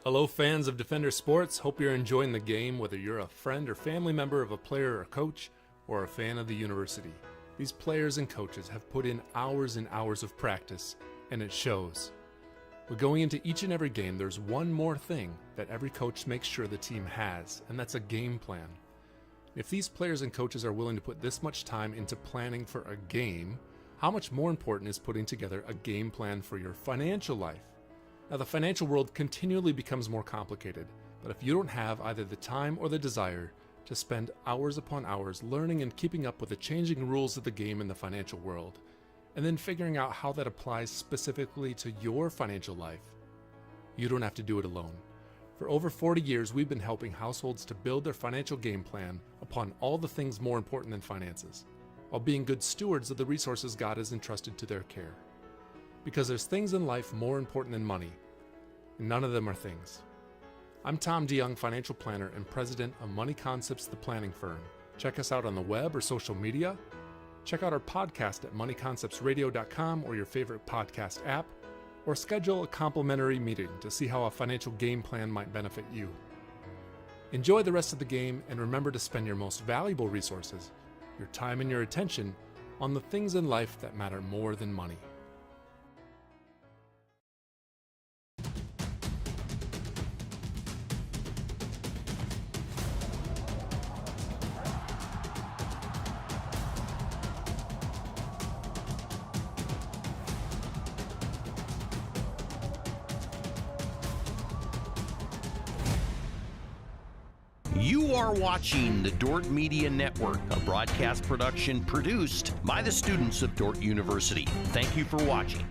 Hello fans of Defender Sports, hope you're enjoying the game whether you're a friend or family member of a player or coach or a fan of the university. These players and coaches have put in hours and hours of practice, and it shows. But going into each and every game, there's one more thing that every coach makes sure the team has, and that's a game plan. If these players and coaches are willing to put this much time into planning for a game, how much more important is putting together a game plan for your financial life? Now, the financial world continually becomes more complicated, but if you don't have either the time or the desire to spend hours upon hours learning and keeping up with the changing rules of the game in the financial world, and then figuring out how that applies specifically to your financial life, you don't have to do it alone. For over 40 years, we've been helping households to build their financial game plan upon all the things more important than finances, while being good stewards of the resources God has entrusted to their care. Because there's things in life more important than money, and none of them are things. I'm Tom DeYoung, financial planner and president of Money Concepts, the planning firm. Check us out on the web or social media. Check out our podcast at moneyconceptsradio.com or your favorite podcast app, or schedule a complimentary meeting to see how a financial game plan might benefit you. Enjoy the rest of the game, and remember to spend your most valuable resources, your time and your attention, on the things in life that matter more than money. You are watching the Dordt Media Network, a broadcast production produced by the students of Dordt University. Thank you for watching.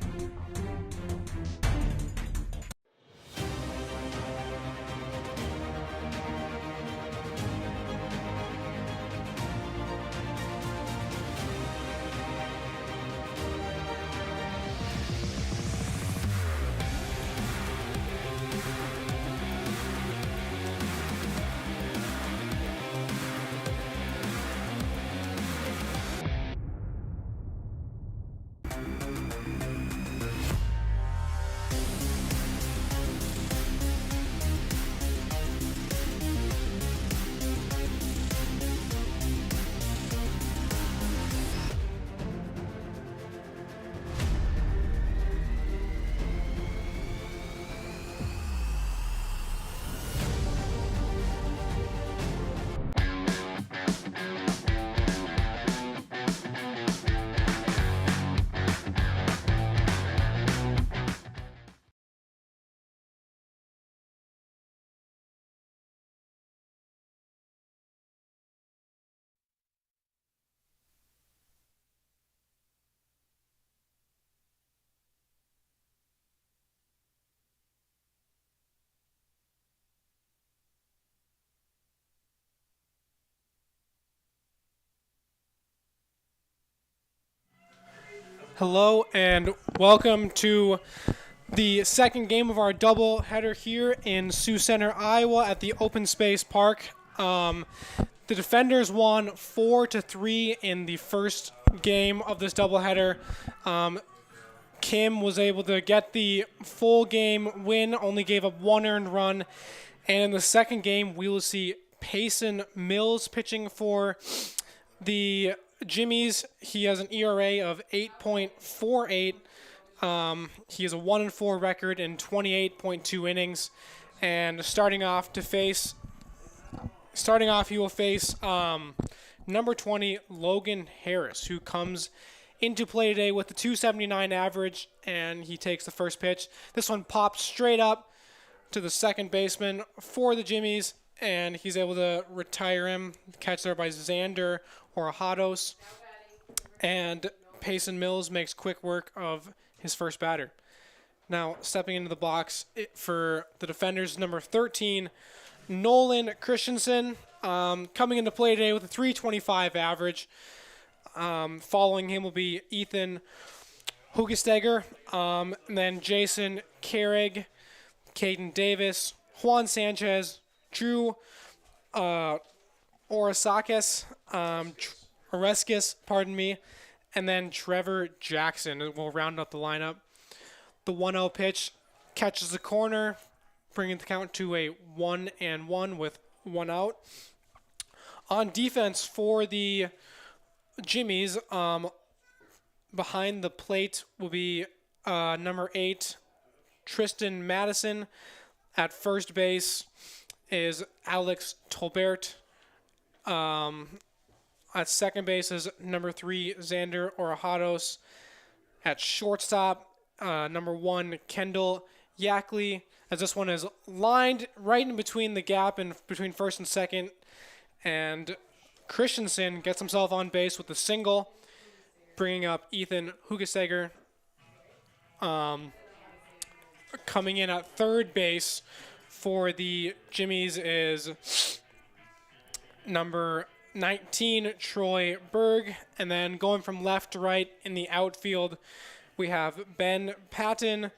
Hello and welcome to the second game of our double header here in Sioux Center, Iowa at the Open Space Park. The Defenders won 4-3 in the first game of this doubleheader. Kim was able to get the full game win, only gave up one earned run. And in the second game, we will see Payson Mills pitching for the Jimmies. He has an ERA of 8.48. He has a 1-4 record in 28.2 innings. And starting off, he will face number 20, Logan Harris, who comes into play today with a 279 average, and he takes the first pitch. This one popped straight up to the second baseman for the Jimmies, and he's able to retire him. Catch there by Xander Orahados. And Payson Mills makes quick work of his first batter. Now, stepping into the box for the Defenders, number 13, Nolan Christensen, coming into play today with a 325 average. Following him will be Ethan Hugesteger, and then Jason Carrig, Caden Davis, Juan Sanchez, Drew Oreskis, and then Trevor Jackson will round up the lineup. The 1-0 pitch catches the corner, bringing the count to a 1-1 with 1 out. On defense for the Jimmies, behind the plate will be number 8, Tristan Madison. At first base is Alex Tolbert. At second base is number 3, Xander Orajados. At shortstop, number 1, Kendall Yackley, as this one is lined right in between the gap and between first and second. And Christensen gets himself on base with a single, bringing up Ethan Hugesteger. Coming in at third base for the Jimmies is number 19, Troy Berg. And then going from left to right in the outfield, we have Ben Patton,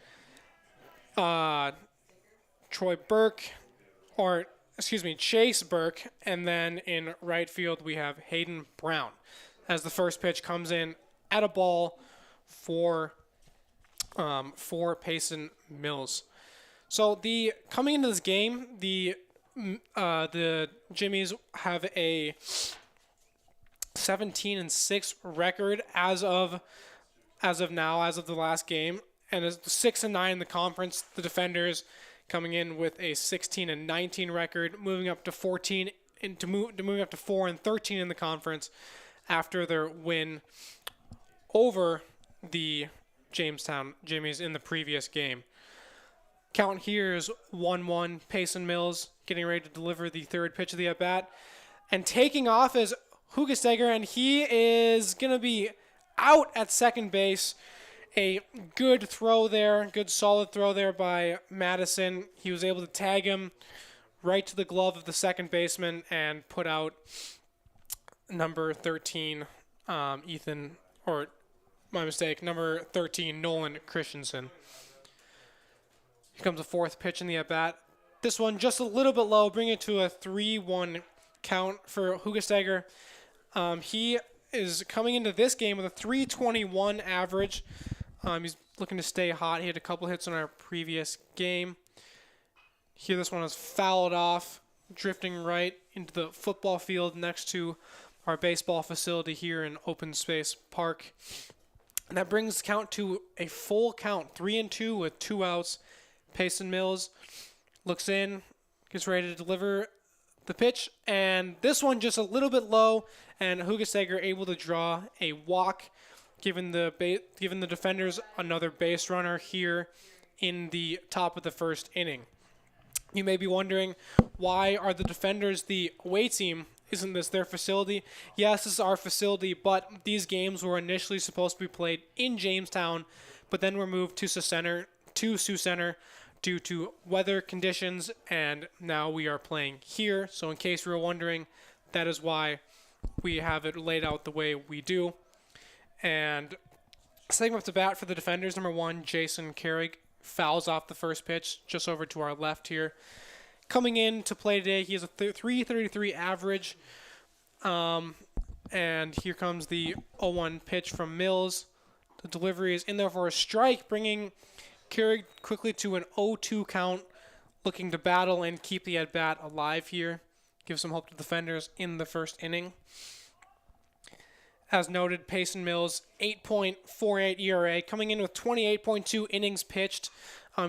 Chase Burke. And then in right field, we have Hayden Brown, as the first pitch comes in at a ball for Payson Mills. So coming into this game, the Jimmies have a 17-6 record as of the last game, and is 6-9 in the conference. The Defenders coming in with a 16-19 record, moving up to 14 moving up to 4-13 in the conference after their win over the Jamestown Jimmies in the previous game. Count here is 1-1. Payson Mills getting ready to deliver the third pitch of the at-bat. And taking off is Hugesteger, and he is going to be out at second base. A good throw there, good solid throw there by Madison. He was able to tag him right to the glove of the second baseman and put out number 13, number 13, Nolan Christensen. Here comes the fourth pitch in the at-bat. This one just a little bit low, bringing it to a 3-1 count for Hugesteger. He is coming into this game with a 321 average. He's looking to stay hot. He had a couple hits in our previous game. Here, this one is fouled off, drifting right into the football field next to our baseball facility here in Open Space Park. And that brings the count to a full count, 3-2 with 2 outs. Payson Mills looks in, gets ready to deliver the pitch, and this one just a little bit low, and Hugesteger able to draw a walk, giving the Defenders another base runner here in the top of the first inning. You may be wondering, why are the Defenders the away team? Isn't this their facility? Yes, this is our facility, but these games were initially supposed to be played in Jamestown, but then were moved to Sioux Center due to weather conditions, and now we are playing here. So in case you were wondering, that is why we have it laid out the way we do. And setting up to bat for the Defenders, number 1, Jason Carrig, fouls off the first pitch just over to our left here. Coming in to play today, he has a 333 average. And here comes the 0-1 pitch from Mills. The delivery is in there for a strike, bringing Carrig quickly to an 0-2 count, looking to battle and keep the at-bat alive here. Give some hope to Defenders in the first inning. As noted, Payson Mills, 8.48 ERA, coming in with 28.2 innings pitched.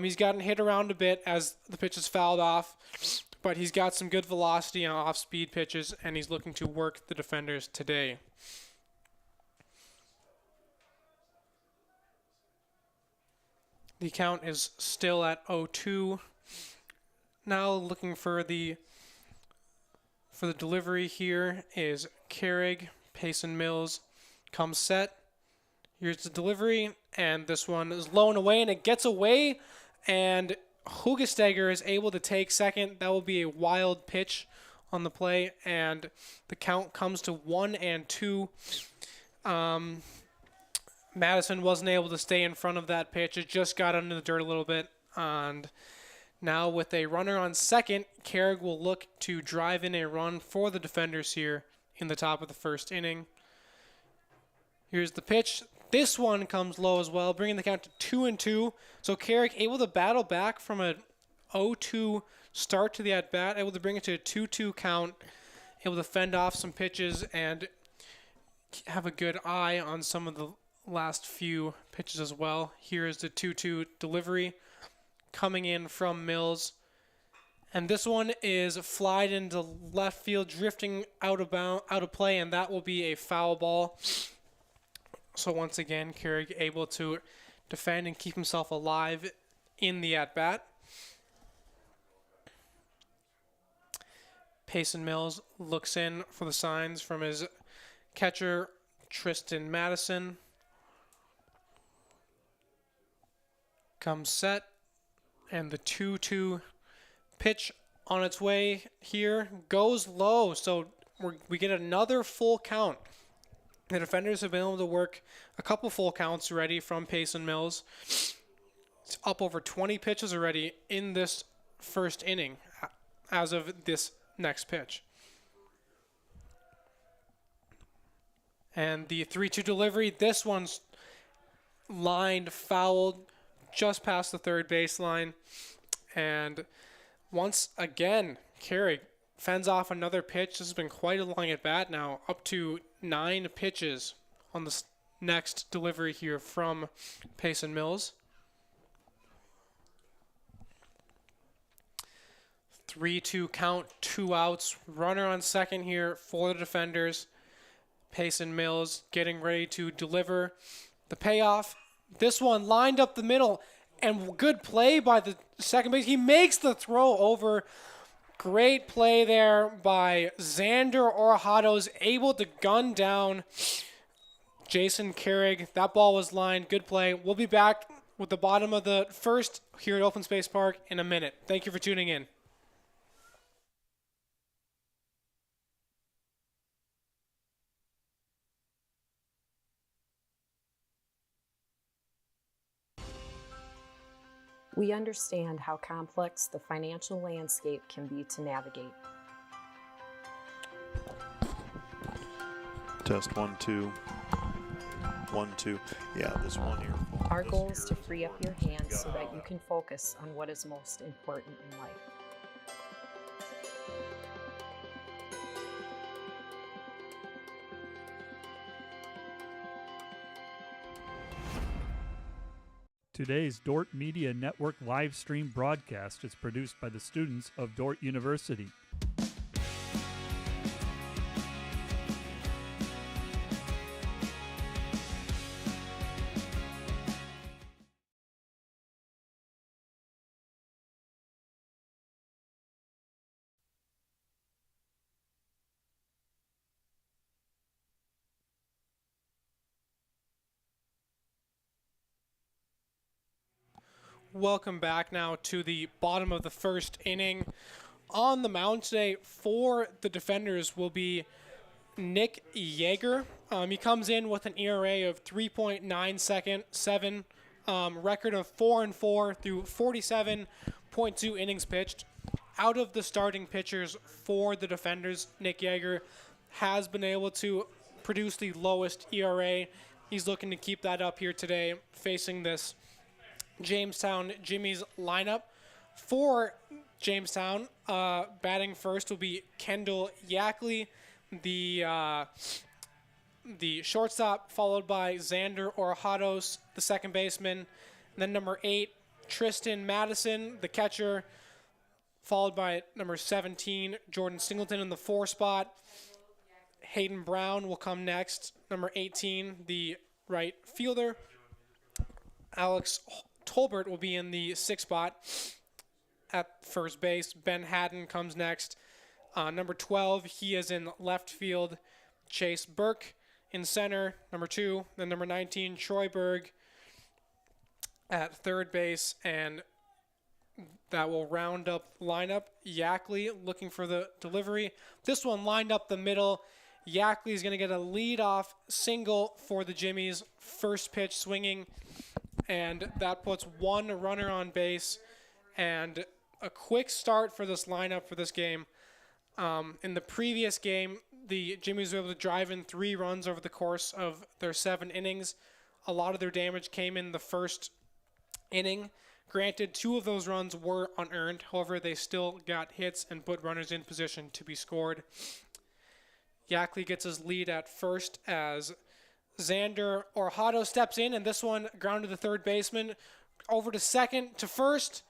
He's gotten hit around a bit as the pitch is fouled off, but he's got some good velocity on off-speed pitches, and he's looking to work the Defenders today. The count is still at 0-2. Now looking for the delivery here is Carrig. Payson Mills comes set. Here's the delivery, and this one is low and away, and it gets away, and Hugesteger is able to take second. That will be a wild pitch on the play, and the count comes to 1-2. Madison wasn't able to stay in front of that pitch. It just got under the dirt a little bit, and now with a runner on second, Carrig will look to drive in a run for the Defenders here in the top of the first inning. Here's the pitch. This one comes low as well, bringing the count to 2-2. So Carrig able to battle back from a 0-2 start to the at-bat, able to bring it to a 2-2 count, able to fend off some pitches and have a good eye on some of the last few pitches as well. Here is the 2-2 delivery coming in from Mills. And this one is flied into left field, drifting out of play, and that will be a foul ball. So once again, Carrick able to defend and keep himself alive in the at-bat. Payson Mills looks in for the signs from his catcher, Tristan Madison. Comes set, and the 2-2 pitch on its way here goes low, so we get another full count. The defenders have been able to work a couple full counts already from Payson Mills. It's up over 20 pitches already in this first inning as of this next pitch. And the 3-2 delivery, this one's lined, fouled, just past the third baseline. And once again, Carrick fends off another pitch. This has been quite a long at bat now, up to 9 pitches on this next delivery here from Payson Mills. 3-2 count, 2 outs. Runner on second here for the defenders. Payson Mills getting ready to deliver the payoff. This one lined up the middle, and good play by the second base. He makes the throw over. Great play there by Xander Orajados, able to gun down Jason Carrick. That ball was lined. Good play. We'll be back with the bottom of the first here at Open Space Park in a minute. Thank you for tuning in. We understand how complex the financial landscape can be to navigate. Test 1 2 1 2. Yeah, this one here. Our goal is to free up your hands so that you can focus on what is most important in life. Today's Dordt Media Network live stream broadcast is produced by the students of Dordt University. Welcome back now to the bottom of the first inning. On the mound today for the defenders will be Nick Yeager. He comes in with an ERA of 3.97, record of 4-4 through 47.2 innings pitched. Out of the starting pitchers for the defenders, Nick Yeager has been able to produce the lowest ERA. He's looking to keep that up here today, facing this Jamestown Jimmy's lineup. For Jamestown, batting first will be Kendall Yackley, the shortstop, followed by Xander Orajados, the second baseman. And then number 8, Tristan Madison, the catcher, followed by number 17, Jordan Singleton in the 4 spot. Hayden Brown will come next, number 18, the right fielder. Alex Tolbert will be in the 6th spot at first base. Ben Haddon comes next. Number 12, he is in left field. Chase Burke in center, number 2. Then number 19, Troy Berg at third base. And that will round up lineup. Yackley looking for the delivery. This one lined up the middle. Yackley is going to get a leadoff single for the Jimmies. First pitch swinging. And that puts one runner on base, and a quick start for this lineup for this game. In the previous game, the Jimmies were able to drive in 3 runs over the course of their 7 innings. A lot of their damage came in the first inning. Granted, 2 of those runs were unearned. However, they still got hits and put runners in position to be scored. Yackley gets his lead at first as Xander Orhado steps in, and this one grounded the third baseman. Over to second, to first.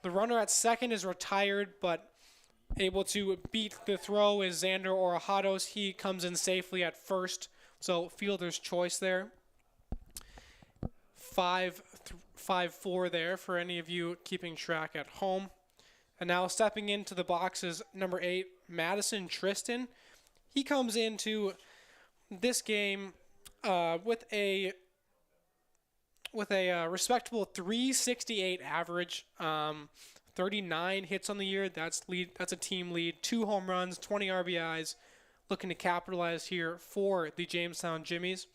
The runner at second is retired, but able to beat the throw is Xander Orajados. He comes in safely at first, so fielder's choice there. 5-4 there for any of you keeping track at home. And now stepping into the box is number 8, Madison Tristan. He comes into this game with a respectable 368 average, 39 hits on the year. That's a team lead. 2 home runs, 20 RBIs. Looking to capitalize here for the Jamestown Jimmies.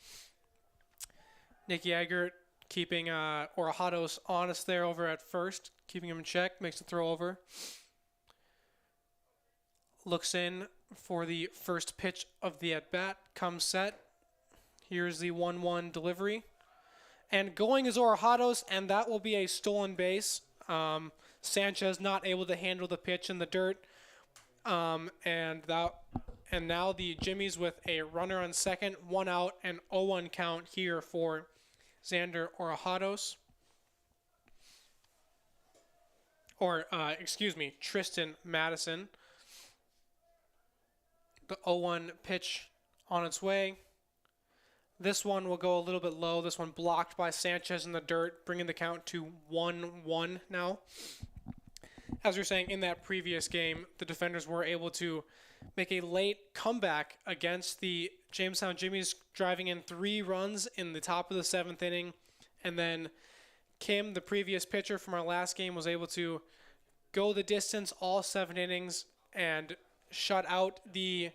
Nick Yeager keeping Orajados honest there over at first, keeping him in check, makes the throw over. Looks in for the first pitch of the at-bat, comes set. Here's the 1-1 delivery. And going is Orajados, and that will be a stolen base. Sanchez not able to handle the pitch in the dirt. And now the Jimmies with a runner on second, 1 out, and 0-1 count here for Xander Orajados. Tristan Madison. The 0-1 pitch on its way. This one will go a little bit low. This one blocked by Sanchez in the dirt, bringing the count to 1-1 now. As we were saying, in that previous game, the defenders were able to make a late comeback against the Jamestown Jimmies, driving in 3 runs in the top of the 7th inning. And then Kim, the previous pitcher from our last game, was able to go the distance all 7 innings and shut out the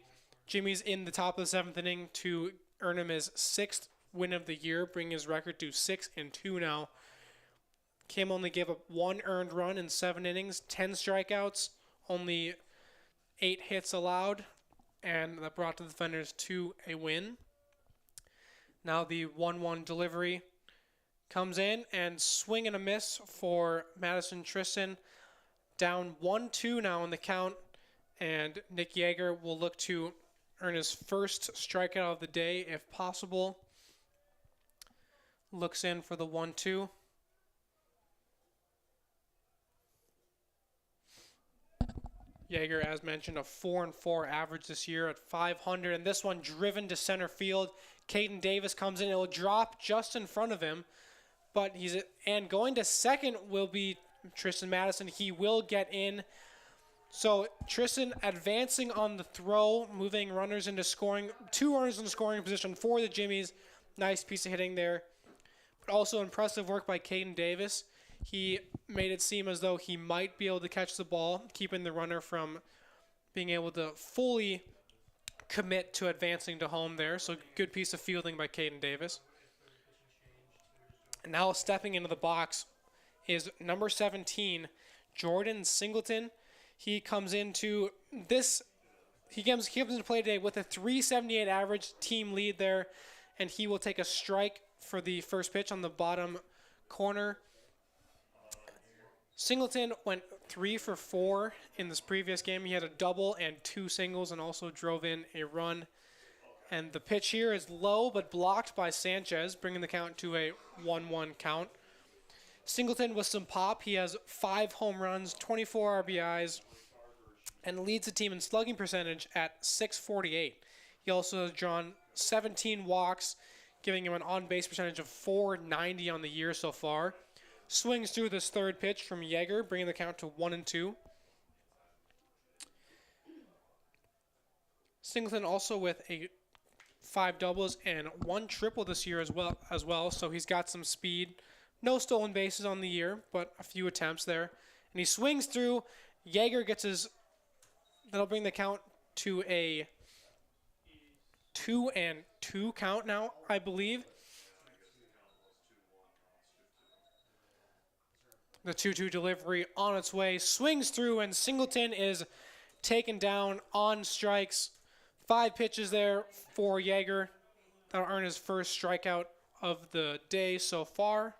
Jimmies in the top of the 7th inning to earn him his 6th win of the year, bringing his record to 6-2 now. Kim only gave up 1 earned run in 7 innings, 10 strikeouts, only 8 hits allowed, and that brought the defenders to a win. Now the 1-1 delivery comes in, and swing and a miss for Madison Tristan. Down 1-2 now in the count, and Nick Yeager will look to earn his first strikeout of the day if possible. Looks in for the 1-2. Yeager, as mentioned, a 4-4 average this year at 500, and this one driven to center field. Caden Davis comes in. It will drop just in front of him, but going to second will be Tristan Madison. He will get in. So Tristan advancing on the throw, moving runners into scoring. 2 runners in the scoring position for the Jimmies. Nice piece of hitting there. But also impressive work by Caden Davis. He made it seem as though he might be able to catch the ball, keeping the runner from being able to fully commit to advancing to home there. So good piece of fielding by Caden Davis. And now stepping into the box is number 17, Jordan Singleton. He comes into this. He comes into play today with a 378 average, team lead there, and he will take a strike for the first pitch on the bottom corner. Singleton went 3 for 4 in this previous game. He had a double and 2 singles and also drove in a run. And the pitch here is low but blocked by Sanchez, bringing the count to a 1-1 count. Singleton with some pop. He has 5 home runs, 24 RBIs, and leads the team in slugging percentage at .648. He also has drawn 17 walks, giving him an on-base percentage of .490 on the year so far. Swings through this third pitch from Yeager, bringing the count to 1-2. Singleton also with 5 doubles and 1 triple this year as well. So he's got some speed. No stolen bases on the year, but a few attempts there. And he swings through. Yeager gets his. That'll bring the count to a 2-2 count now, I believe. The 2-2 delivery on its way. Swings through, and Singleton is taken down on strikes. 5 pitches there for Yeager. That'll earn his first strikeout of the day so far.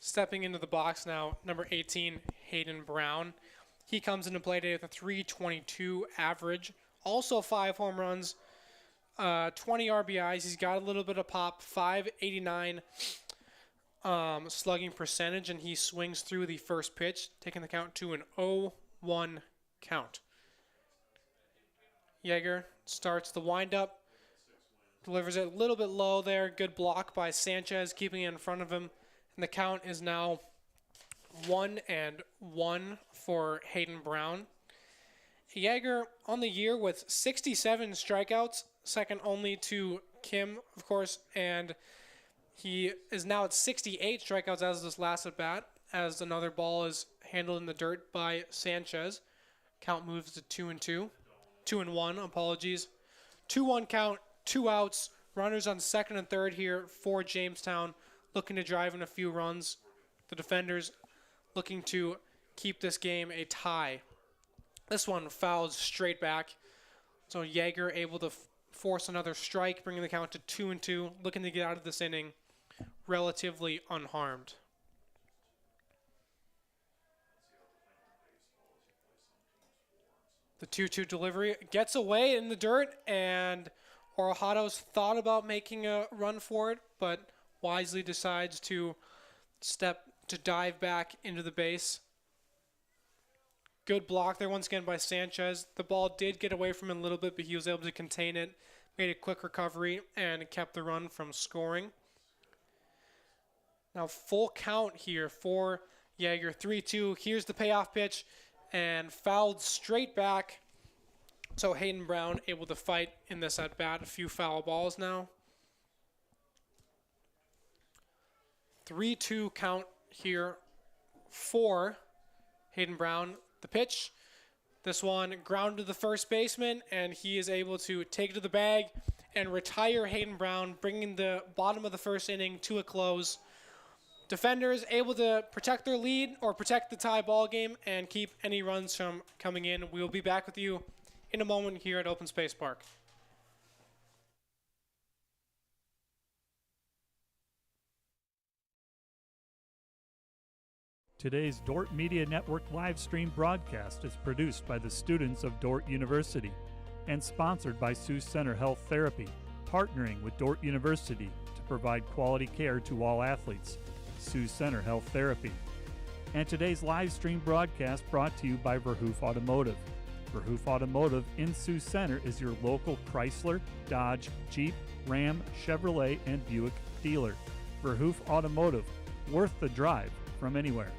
Stepping into the box now, number 18, Hayden Brown. He comes into play today with a 322 average. Also 5 home runs, 20 RBIs. He's got a little bit of pop, 589 slugging percentage, and he swings through the first pitch, taking the count to an 0-1 count. Yeager starts the windup, delivers it a little bit low there. Good block by Sanchez, keeping it in front of him. And the count is now 1-1 for Hayden Brown. Yeager on the year with 67 strikeouts, second only to Kim, of course, and he is now at 68 strikeouts as this last at bat, as another ball is handled in the dirt by Sanchez. Count moves to 2-2. 2-1, apologies. 2-1 count, 2 outs. Runners on second and third here for Jamestown, looking to drive in a few runs. The defenders looking to keep this game a tie. This one fouled straight back. So Yeager able to force another strike, bringing the count to 2-2, looking to get out of this inning relatively unharmed. The 2-2 delivery gets away in the dirt, and Orojados thought about making a run for it, but wisely decides to dive back into the base. Good block there once again by Sanchez. The ball did get away from him a little bit, but he was able to contain it, made a quick recovery, and kept the run from scoring. Now full count here for Yeager, 3-2. Here's the payoff pitch, and fouled straight back. So Hayden Brown able to fight in this at bat. A few foul balls now. 3-2 count here for Hayden Brown. The pitch, this one ground to the first baseman, and he is able to take it to the bag and retire Hayden Brown, bringing the bottom of the first inning to a close. Defenders able to protect their lead or protect the tie ball game and keep any runs from coming in. We will be back with you in a moment here at Open Space Park. Today's Dordt Media Network live stream broadcast is produced by the students of Dordt University and sponsored by Sioux Center Health Therapy, partnering with Dordt University to provide quality care to all athletes. Sioux Center Health Therapy. And today's live stream broadcast brought to you by Verhoof Automotive. Verhoof Automotive in Sioux Center is your local Chrysler, Dodge, Jeep, Ram, Chevrolet, and Buick dealer. Verhoof Automotive, worth the drive from anywhere.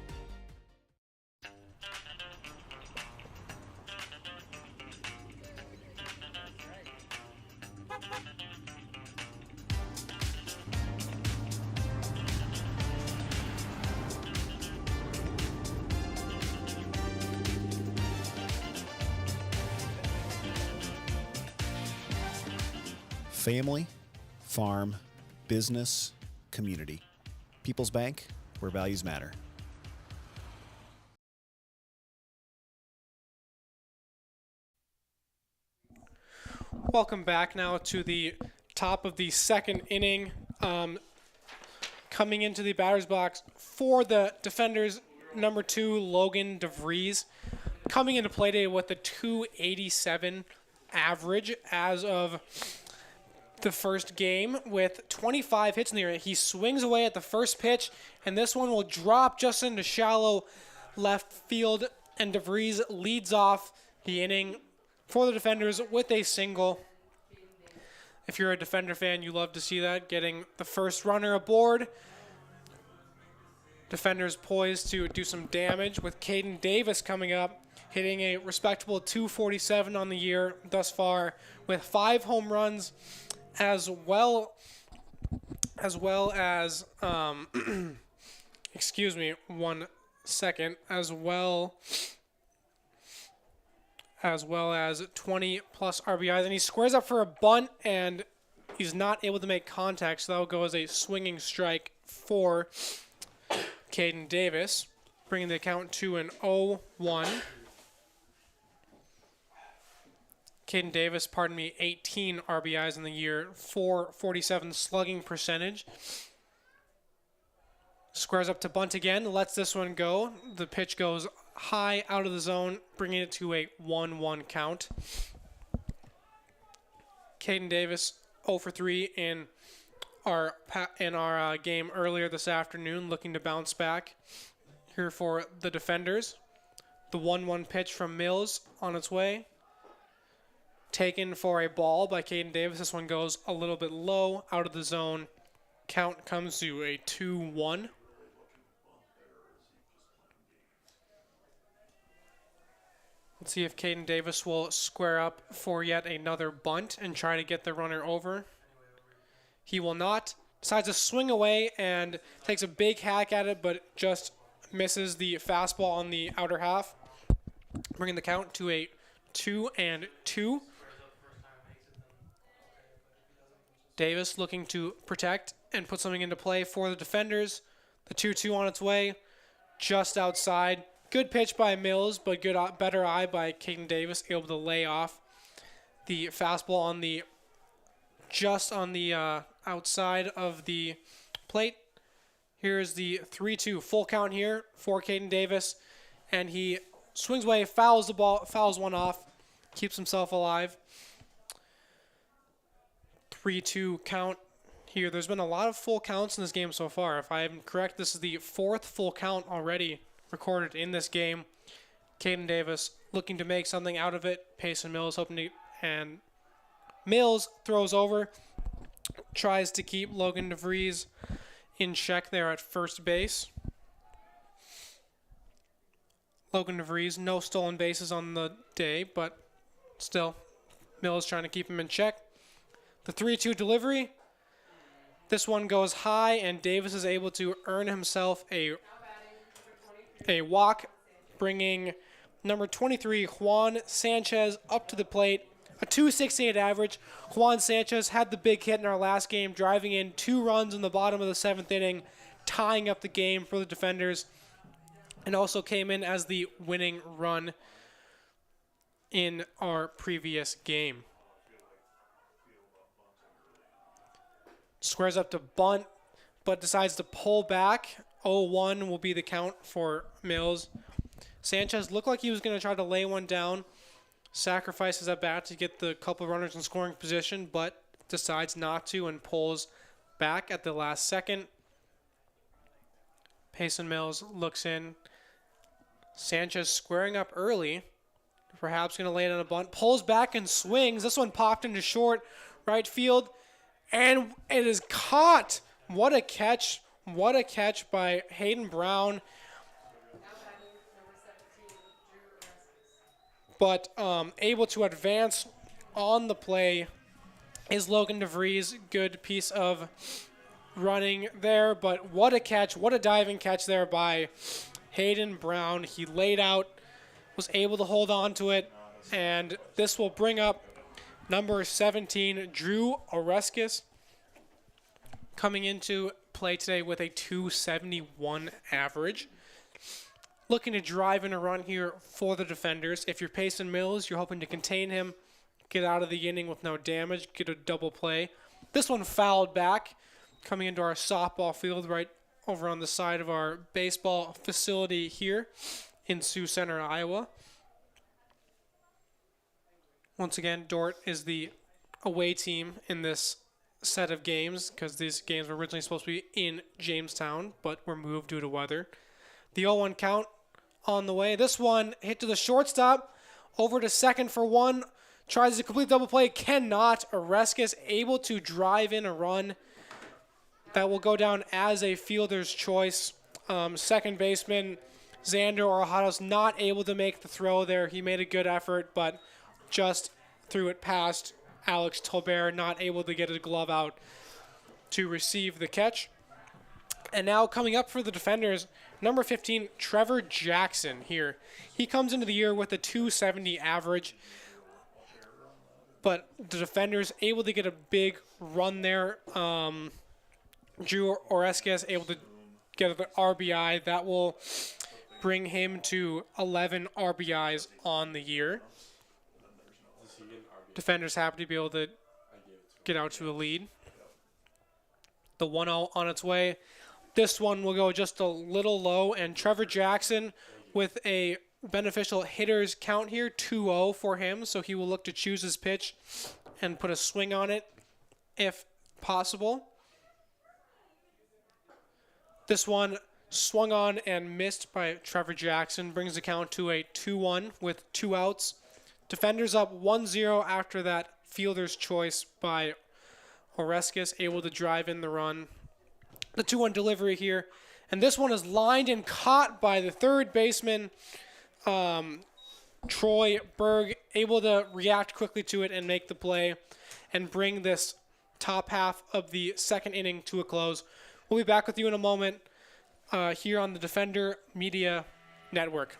Family, farm, business, community. People's Bank, where values matter. Welcome back now to the top of the second inning. Coming into the batter's box for the defenders, number 2, Logan DeVries. Coming into play today with a 287 average as of the first game with 25 hits in the air. He swings away at the first pitch, and this one will drop just into shallow left field, and DeVries leads off the inning for the defenders with a single. If you're a defender fan, you love to see that, getting the first runner aboard. Defenders poised to do some damage with Caden Davis coming up, hitting a respectable 247 on the year thus far with 5 home runs, as well as excuse me 1 second, as well as 20 plus RBIs, and he squares up for a bunt, and he's not able to make contact, so that'll go as a swinging strike for Caden Davis, bringing the count to an 0-1. Caden Davis, 18 RBIs in the year, 447 slugging percentage. Squares up to bunt again, lets this one go. The pitch goes high out of the zone, bringing it to a 1-1 count. Caden Davis 0 for 3 in our game earlier this afternoon, looking to bounce back here for the defenders. The 1-1 pitch from Mills on its way. Taken for a ball by Caden Davis. This one goes a little bit low out of the zone. Count comes to a 2-1. Let's see if Caden Davis will square up for yet another bunt and try to get the runner over. He will not. Decides to swing away and takes a big hack at it, but just misses the fastball on the outer half, bringing the count to a 2-2. Davis looking to protect and put something into play for the defenders. The 2-2 on its way, just outside. Good pitch by Mills, but better eye by Caden Davis, able to lay off the fastball on the outside of the plate. Here's the 3-2 full count here for Caden Davis, and he swings away, fouls one off, keeps himself alive. 3-2 count here. There's been a lot of full counts in this game so far. If I'm correct, this is the 4th full count already recorded in this game. Caden Davis looking to make something out of it. Payson Mills hoping to, and Mills throws over, tries to keep Logan DeVries in check there at first base. Logan DeVries, no stolen bases on the day, but still, Mills trying to keep him in check. The 3-2 delivery. This one goes high, and Davis is able to earn himself a walk, bringing number 23, Juan Sanchez, up to the plate. A 268 average. Juan Sanchez had the big hit in our last game, driving in 2 runs in the bottom of the 7th inning, tying up the game for the defenders, and also came in as the winning run in our previous game. Squares up to bunt, but decides to pull back. 0-1 will be the count for Mills. Sanchez looked like he was going to try to lay one down, sacrifices at bat to get the couple runners in scoring position, but decides not to and pulls back at the last second. Payson Mills looks in. Sanchez squaring up early, perhaps going to lay it on a bunt, pulls back and swings. This one popped into short right field, and it is caught. What a catch. What a catch by Hayden Brown. But able to advance on the play is Logan DeVries. Good piece of running there, but what a catch. What a diving catch there by Hayden Brown. He laid out, was able to hold on to it, and this will bring up number 17, Drew Oreskes, coming into play today with a 271 average. Looking to drive in a run here for the defenders. If you're Payson Mills, you're hoping to contain him, get out of the inning with no damage, get a double play. This one fouled back, coming into our softball field right over on the side of our baseball facility here in Sioux Center, Iowa. Once again, Dordt is the away team in this set of games because these games were originally supposed to be in Jamestown, but were moved due to weather. The 0-1 count on the way. This one hit to the shortstop, over to second for one, tries to complete double play, cannot. Oreskes able to drive in a run that will go down as a fielder's choice. Second baseman Xander Orajados not able to make the throw there. He made a good effort, but just threw it past Alex Tolbert, not able to get his glove out to receive the catch. And now coming up for the defenders, number 15, Trevor Jackson here. He comes into the year with a 270 average, but the defenders able to get a big run there. Drew Oreskes able to get the RBI. That will bring him to 11 RBIs on the year. Defenders happy to be able to get out to a lead. The 1-0 on its way. This one will go just a little low, and Trevor Jackson with a beneficial hitter's count here, 2-0 for him, so he will look to choose his pitch and put a swing on it if possible. This one swung on and missed by Trevor Jackson, brings the count to a 2-1 with 2 outs. Defenders up 1-0 after that fielder's choice by Oreskes, able to drive in the run. The 2-1 delivery here, and this one is lined and caught by the third baseman, Troy Berg, able to react quickly to it and make the play and bring this top half of the second inning to a close. We'll be back with you in a moment here on the Defender Media Network.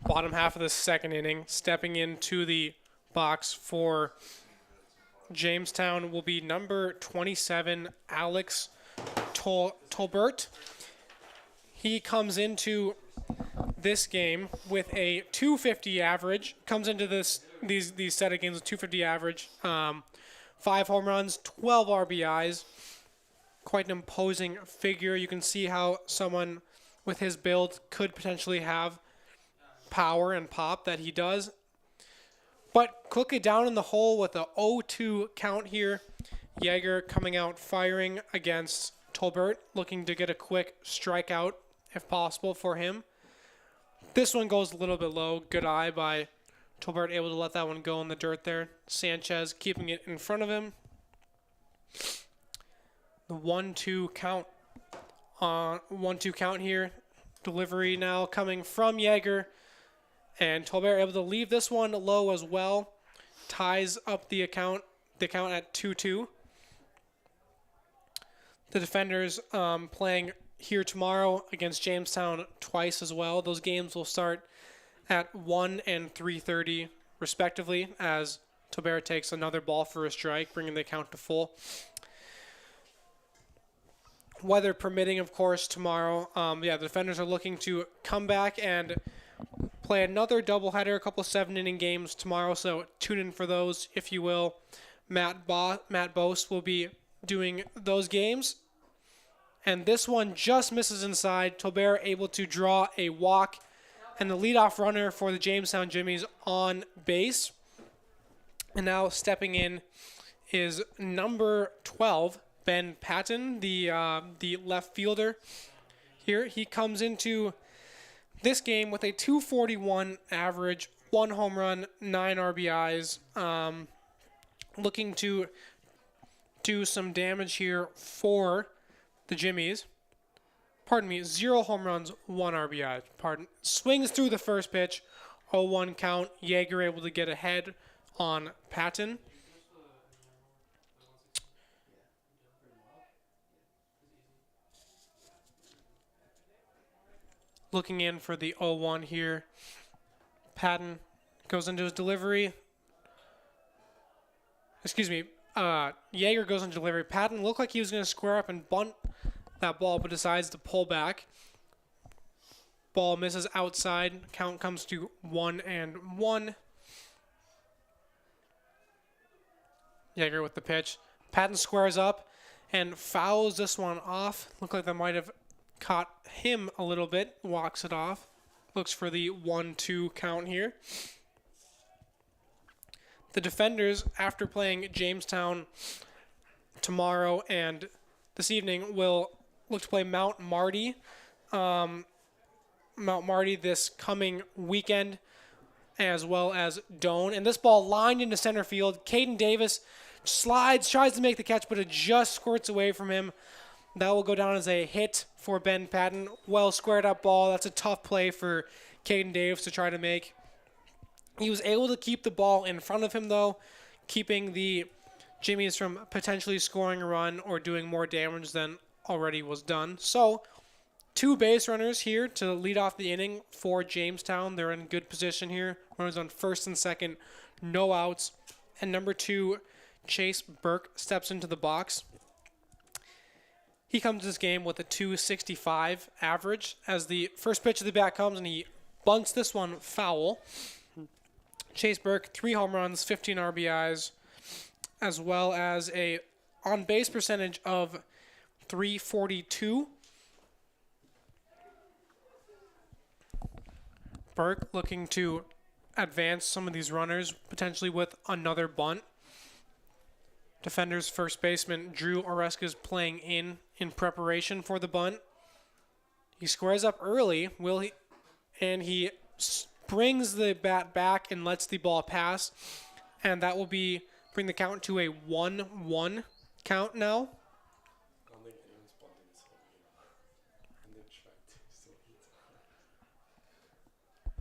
Bottom half of the second inning, stepping into the box for Jamestown will be number 27, Alex Tolbert. He comes into this game with a 250 average, comes into these set of games with 250 average, 5 home runs, 12 RBIs. Quite an imposing figure. You can see how someone with his build could potentially have power and pop that he does. But quickly down in the hole with a 0-2 count here. Yeager coming out firing against Tolbert, looking to get a quick strikeout if possible for him. This one goes a little bit low. Good eye by Tolbert, able to let that one go in the dirt there. Sanchez keeping it in front of him. The 1-2 count. 1-2 count here. Delivery now coming from Yeager. And Tolbert able to leave this one low as well. Ties up the count at 2-2. The Defenders playing here tomorrow against Jamestown twice as well. Those games will start at 1 and 3:30 respectively as Tolbert takes another ball for a strike, bringing the count to full. Weather permitting, of course, tomorrow. The Defenders are looking to come back and play another doubleheader, a couple of 7-inning games tomorrow, so tune in for those, if you will. Matt Bose will be doing those games. And this one just misses inside. Tolbert able to draw a walk, and the leadoff runner for the Jamestown Jimmies on base. And now stepping in is number 12, Ben Patton, the left fielder. Here he comes into this game with a 241 average, 1 home run, 9 RBIs. Looking to do some damage here for the Jimmies. 0 home runs, 1 RBI. Swings through the first pitch, 0-1 count. Yeager able to get ahead on Patton. Looking in for the 0-1 here. Patton goes into his delivery. Yeager goes into delivery. Patton looked like he was going to square up and bunt that ball, but decides to pull back. Ball misses outside. Count comes to 1-1. Yeager with the pitch. Patton squares up and fouls this one off. Looked like that might have caught him a little bit, walks it off. Looks for the 1-2 count here. The defenders, after playing Jamestown tomorrow and this evening, will look to play Mount Marty. Mount Marty this coming weekend, as well as Doane. And this ball lined into center field. Caden Davis slides, tries to make the catch, but it just squirts away from him. That will go down as a hit for Ben Patton. Well squared up ball. That's a tough play for Caden Davis to try to make. He was able to keep the ball in front of him, though, keeping the Jimmies from potentially scoring a run or doing more damage than already was done. So, 2 base runners here to lead off the inning for Jamestown. They're in good position here. Runners on first and second, no outs. And number 2, Chase Burke steps into the box. He comes to this game with a .265 average as the first pitch of the bat comes and he bunts this one foul. Chase Burke, 3 home runs, 15 RBIs, as well as a on-base percentage of .342. Burke looking to advance some of these runners, potentially with another bunt. Defenders first baseman Drew Oreska is playing in preparation for the bunt. He squares up early, and he brings the bat back and lets the ball pass, and that will bring the count to a 1-1 count now.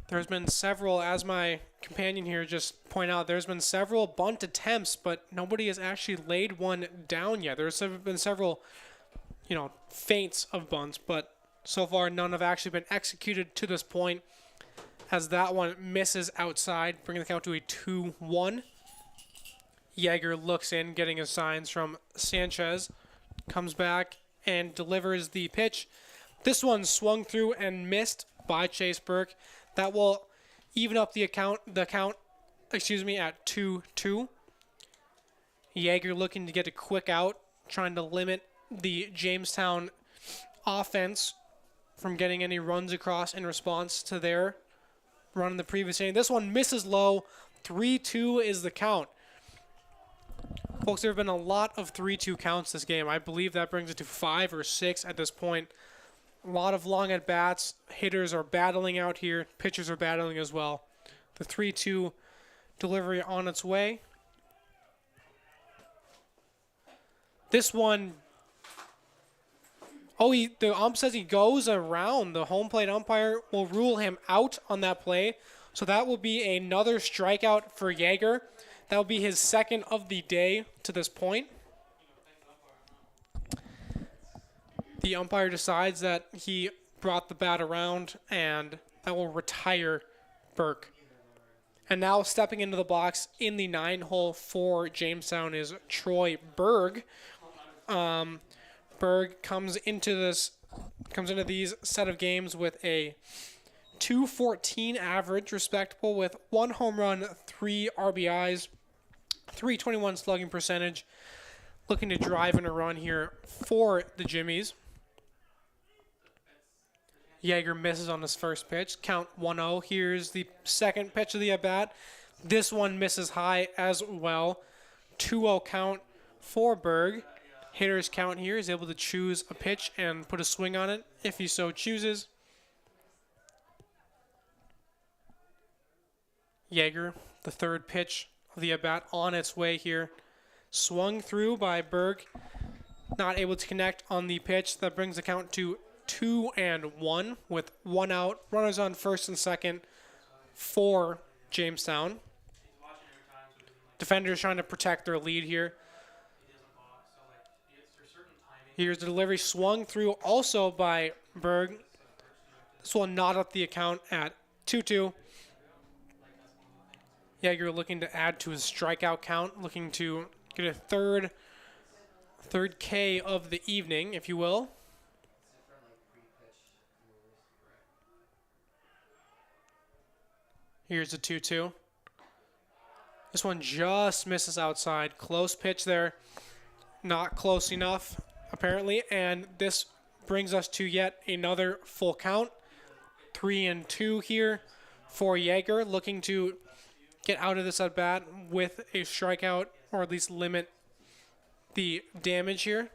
There's been several, as my companion here just pointed out, there's been several bunt attempts, but nobody has actually laid one down yet. There's been several, feints of bunts, but so far none have actually been executed to this point, as that one misses outside, bringing the count to a 2-1. Yeager looks in, getting his signs from Sanchez, comes back and delivers the pitch. This one swung through and missed by Chase Burke. That will even up the count at 2-2. Yeager looking to get a quick out, trying to limit the Jamestown offense from getting any runs across in response to their run in the previous inning. This one misses low. 3-2 is the count. Folks, there have been a lot of 3-2 counts this game. I believe that brings it to 5 or 6 at this point. A lot of long at-bats. Hitters are battling out here. Pitchers are battling as well. The 3-2 delivery on its way. This one, the ump says he goes around. The home plate umpire will rule him out on that play. So that will be another strikeout for Yeager. That will be his second of the day to this point. The umpire decides that he brought the bat around, and that will retire Burke. And now stepping into the box in the 9-hole for Jamestown is Troy Berg. Berg comes into these set of games with a .214 average, respectable, with 1 home run, 3 RBIs, .321 slugging percentage. Looking to drive in a run here for the Jimmies. Yeager misses on his first pitch. Count 1-0. Here's the second pitch of the at-bat. This one misses high as well. 2-0 count for Berg. Hitter's count here is able to choose a pitch and put a swing on it if he so chooses. Yeager, the third pitch of the at-bat on its way here. Swung through by Berg. Not able to connect on the pitch. That brings the count to 2-1 with 1 out. Runners on first and second for Jamestown. Defenders trying to protect their lead here. Here's the delivery swung through also by Berg. This will not up the account at 2-2. Yeager looking to add to his strikeout count, looking to get a third K of the evening, if you will. Here's the 2-2. This one just misses outside. Close pitch there. Not close enough, apparently. And this brings us to yet another full count. 3-2 here for Yeager, looking to get out of this at bat with a strikeout, or at least limit the damage here.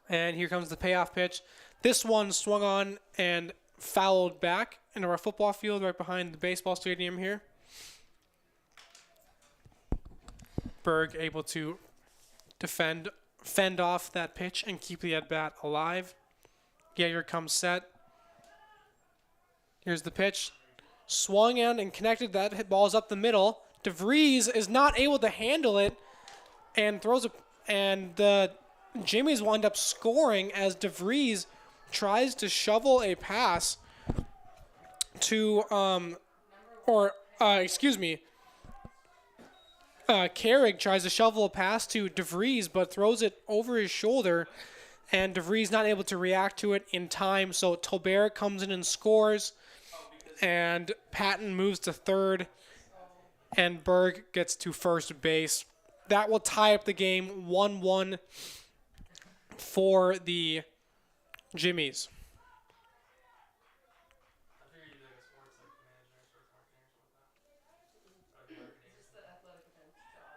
And here comes the payoff pitch. This one swung on and fouled back into our football field right behind the baseball stadium here. Berg able to fend off that pitch and keep the at-bat alive. Yeager comes set. Here's the pitch. Swung in and connected. That hit ball's up the middle. DeVries is not able to handle it and throws and the Jimmies wind up scoring as DeVries tries to shovel a pass to Carrig tries to shovel a pass to DeVries, but throws it over his shoulder, and DeVries not able to react to it in time. So Tolbert comes in and scores, and Patton moves to third, and Berg gets to first base. That will tie up the game 1-1 for the Jimmies.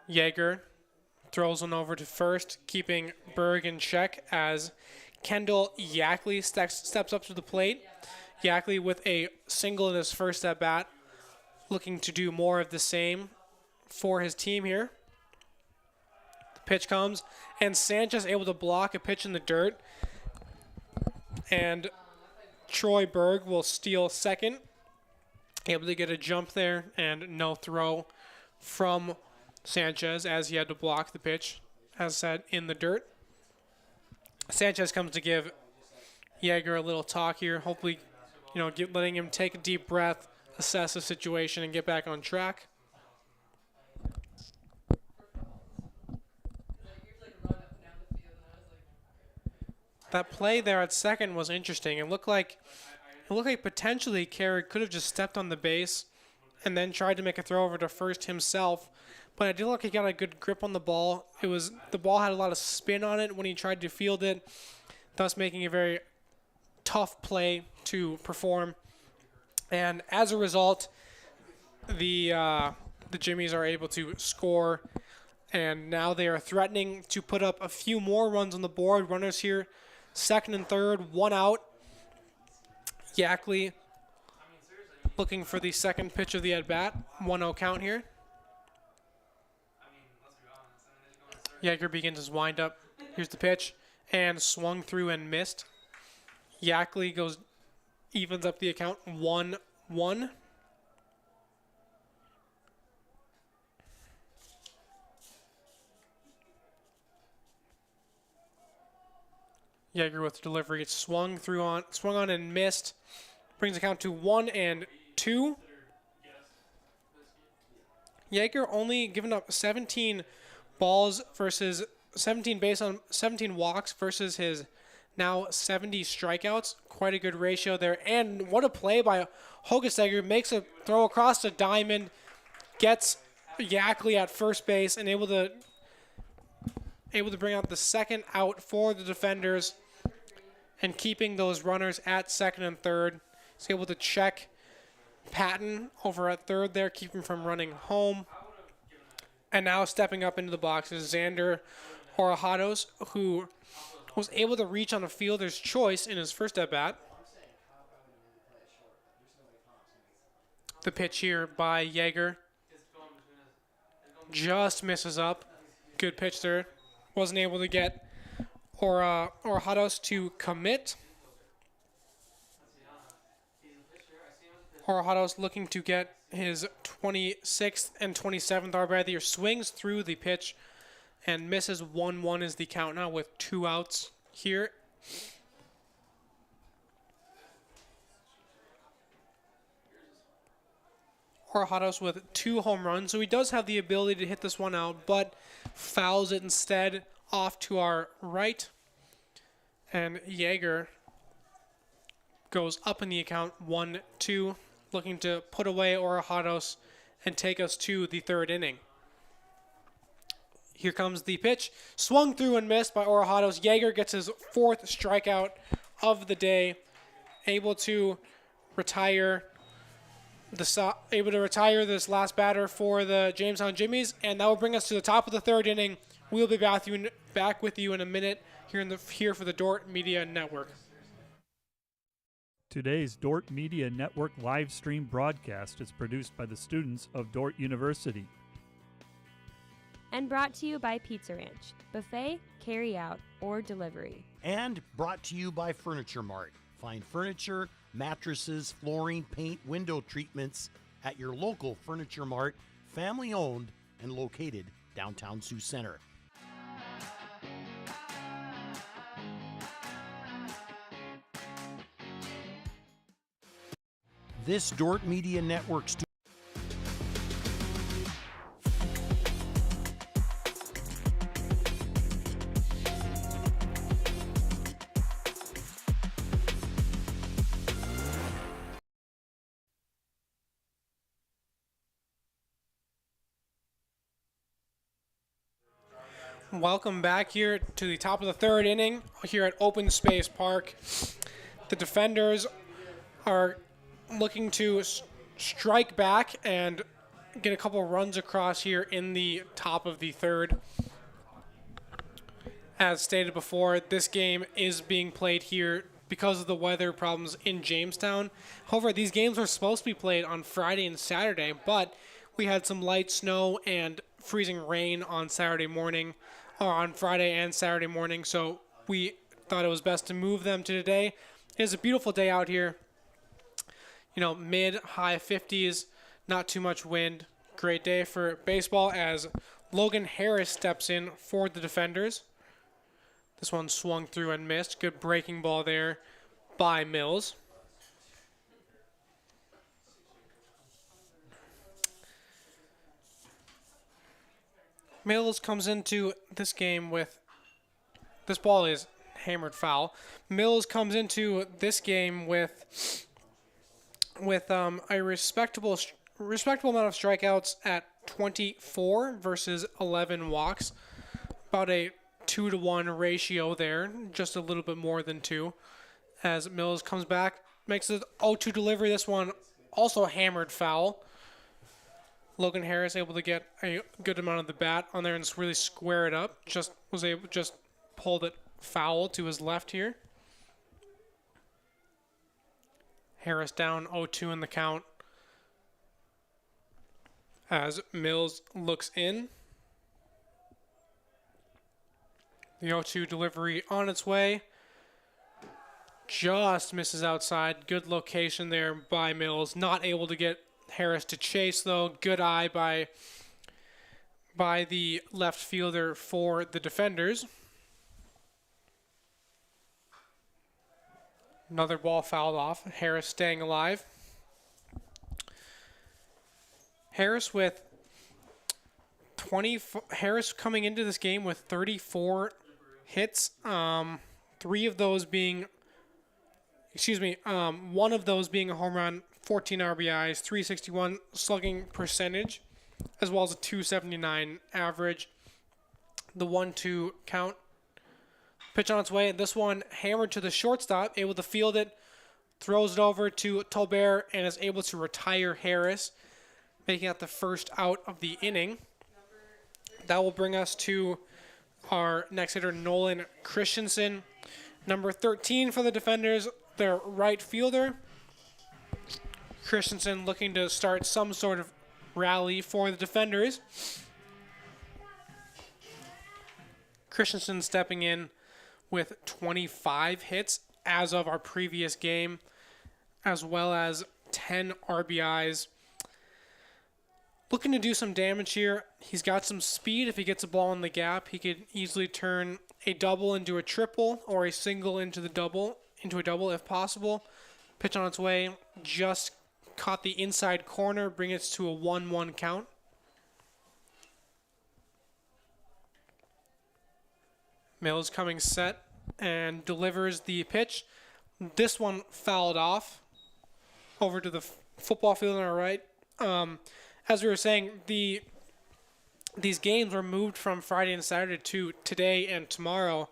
Yeager throws one over to first, keeping Berg in check as Kendall Yackley steps up to the plate. Yackley with a single in his first at bat, looking to do more of the same for his team here. The pitch comes, and Sanchez able to block a pitch in the dirt. And Troy Berg will steal second, able to get a jump there, and no throw from Sanchez as he had to block the pitch, as said, in the dirt. Sanchez comes to give Yeager a little talk here, hopefully, letting him take a deep breath, assess the situation, and get back on track. That play there at second was interesting. It looked like potentially Carrick could have just stepped on the base and then tried to make a throw over to first himself. But I did look like he got a good grip on the ball. The ball had a lot of spin on it when he tried to field it, thus making a very tough play to perform. And as a result, the Jimmies are able to score, and now they are threatening to put up a few more runs on the board. Runners here, second and third, one out. Yackley looking for the second pitch of the at-bat. 1-0 count here. Yeager begins his windup. Here's the pitch, and swung through and missed. Yackley evens up the account 1-1. Yeager with the delivery. It's swung on and missed. Brings the count to 1-2. Yeager only given up 17 balls versus 17 walks versus his now 70 strikeouts. Quite a good ratio there. And what a play by Hogesegger. Makes a throw across the diamond, gets Yackley at first base, and able to bring out the second out for the defenders and keeping those runners at second and third. He's able to check Patton over at third there, keep him from running home. And now stepping up into the box is Xander Orojados, who was able to reach on a fielder's choice in his first at-bat. The pitch here by Yeager just misses up. Good pitch there. Wasn't able to get Orojados to commit. Orojados looking to get his 26th and 27th RBI of the year. Swings through the pitch and misses. 1-1 is the count now with 2 outs here. Orojados with 2 home runs, so he does have the ability to hit this one out, but fouls it instead off to our right. And Yeager goes up in the account 1-2, looking to put away Orojados and take us to the third inning. Here comes the pitch. Swung through and missed by Orajados. Yeager gets his 4th strikeout of the day. Able to retire this last batter for the Jamestown Jimmies, and that will bring us to the top of the 3rd inning. We'll be back with you in a minute here for the Dordt Media Network. Today's Dordt Media Network live stream broadcast is produced by the students of Dordt University. And brought to you by Pizza Ranch, buffet, carry-out, or delivery. And brought to you by Furniture Mart. Find furniture, mattresses, flooring, paint, window treatments at your local Furniture Mart, family-owned and located downtown Sioux Center. This Dordt Media Network Welcome back here to the top of the 3rd inning here at Open Space Park. The defenders are looking to strike back and get a couple runs across here in the top of the 3rd. As stated before, this game is being played here because of the weather problems in Jamestown. However, these games were supposed to be played on Friday and Saturday, but we had some light snow and freezing rain on Friday and Saturday morning, so we thought it was best to move them to today. It is a beautiful day out here. Mid-high 50s, not too much wind. Great day for baseball as Logan Harris steps in for the defenders. This one swung through and missed. Good breaking ball there by Mills. Mills comes into this game with, this ball is hammered foul. Mills comes into this game with a respectable amount of strikeouts at 24 versus 11 walks. About a 2-to-1 ratio there, just a little bit more than 2. As Mills comes back, makes an 0-2 delivery. This one also hammered foul. Logan Harris able to get a good amount of the bat on there and just really square it up. Just pulled it foul to his left here. Harris down 0-2 in the count as Mills looks in. The 0-2 delivery on its way. Just misses outside. Good location there by Mills. Not able to get Harris to chase, though. Good eye by the left fielder for the defenders. Another ball fouled off. Harris staying alive. Harris coming into this game with 34 hits. One of those being a home run, 14 RBIs, 361 slugging percentage, as well as a 279 average. The 1-2 count. Pitch on its way, and this one hammered to the shortstop, able to field it, throws it over to Tolbert, and is able to retire Harris, making that the first out of the inning. That will bring us to our next hitter, Nolan Christensen. Number 13 for the defenders, their right fielder. Christensen looking to start some sort of rally for the defenders. Christensen stepping in with 25 hits as of our previous game, as well as 10 RBIs. Looking to do some damage here. He's got some speed. If he gets a ball in the gap, he could easily turn a double into a triple or a single into a double if possible. Pitch on its way. Just caught the inside corner, bring it to a 1-1 count. Mills coming set and delivers the pitch. This one fouled off over to the football field on our right. As we were saying, the these games were moved from Friday and Saturday to today and tomorrow.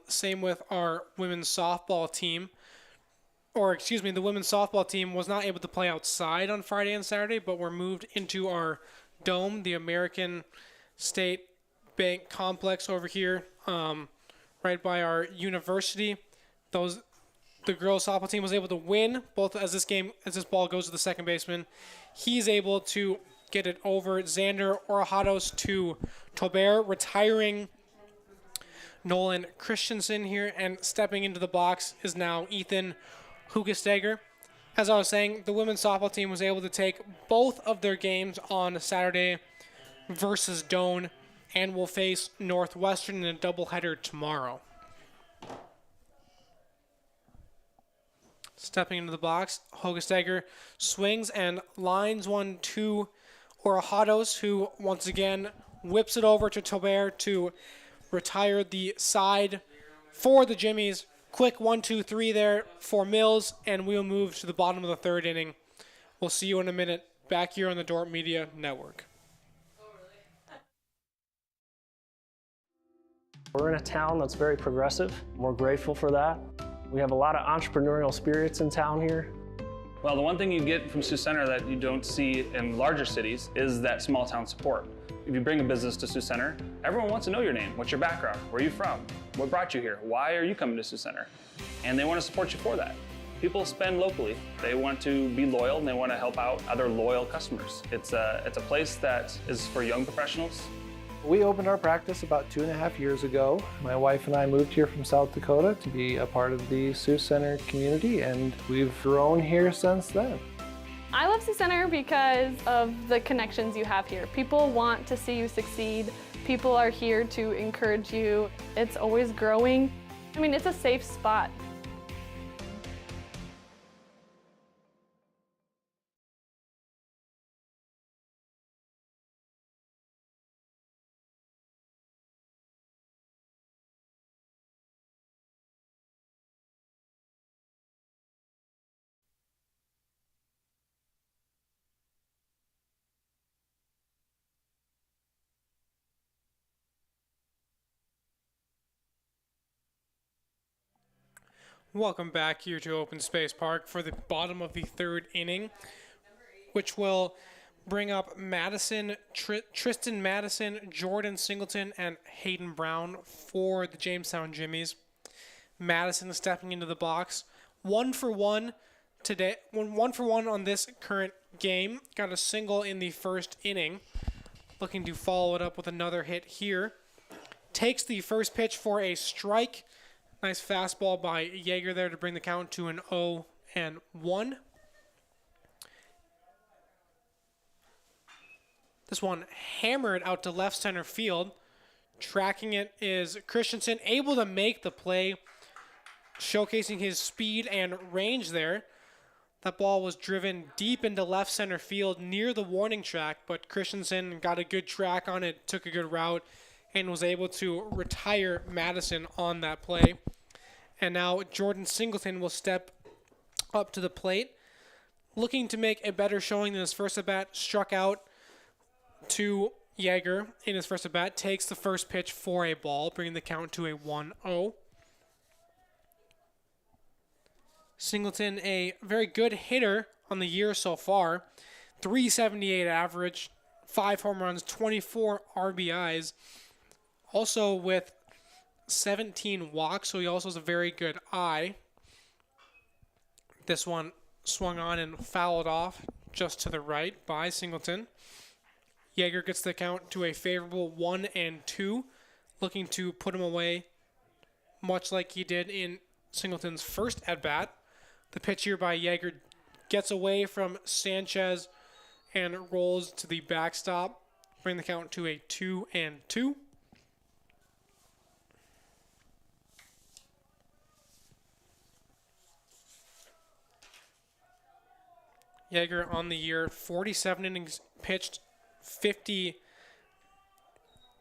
Same with our women's softball team. The women's softball team was not able to play outside on Friday and Saturday, but were moved into our dome, the American State Bank complex over here, right by our university. The girls softball team was able to win both as this ball goes to the second baseman. He's able to get it over Xander Orajados to Tobert, retiring Nolan Christensen here, and stepping into the box is now Ethan Hugesteger. As I was saying, the women's softball team was able to take both of their games on Saturday versus Doane and will face Northwestern in a doubleheader tomorrow. Stepping into the box, Hugesteger swings and lines 1-2 Orajados, who once again whips it over to Tobert to retire the side for the Jimmies. Quick 1-2-3 there for Mills, and we'll move to the bottom of the third inning. We'll see you in a minute back here on the Dordt Media Network. We're in a town that's very progressive. We're grateful for that. We have a lot of entrepreneurial spirits in town here. Well, the one thing you get from Sioux Center that you don't see in larger cities is that small town support. If you bring a business to Sioux Center, everyone wants to know your name. What's your background? Where are you from? What brought you here? Why are you coming to Sioux Center? And they want to support you for that. People spend locally. They want to be loyal and they want to help out other loyal customers. It's a place that is for young professionals. We opened our practice about 2.5 years ago. My wife and I moved here from South Dakota to be a part of the Sioux Center community, and we've grown here since then. I love Sioux Center because of the connections you have here. People want to see you succeed. People are here to encourage you. It's always growing. I mean, it's a safe spot. Welcome back here to Open Space Park for the bottom of the third inning, which will bring up Tristan Madison, Jordan Singleton, and Hayden Brown for the Jamestown Jimmies. Madison stepping into the box. 1 for 1 today. 1 for 1 on this current game. Got a single in the first inning. Looking to follow it up with another hit here. Takes the first pitch for a strike. Nice fastball by Yeager there to bring the count to an 0-1. This one hammered out to left center field. Tracking it is Christensen, able to make the play, showcasing his speed and range there. That ball was driven deep into left center field near the warning track, but Christensen got a good track on it, took a good route, and was able to retire Madison on that play. And now Jordan Singleton will step up to the plate, looking to make a better showing than his first at-bat. Struck out to Yeager in his first at-bat, takes the first pitch for a ball, bringing the count to a 1-0. Singleton, a very good hitter on the year so far. 378 average, 5 home runs, 24 RBIs. Also with 17 walks, so he also has a very good eye. This one swung on and fouled off just to the right by Singleton. Yeager gets the count to a favorable 1-2, looking to put him away much like he did in Singleton's first at-bat. The pitch here by Yeager gets away from Sanchez and rolls to the backstop, bring the count to a 2-2. Yeager on the year, 47 innings pitched, 50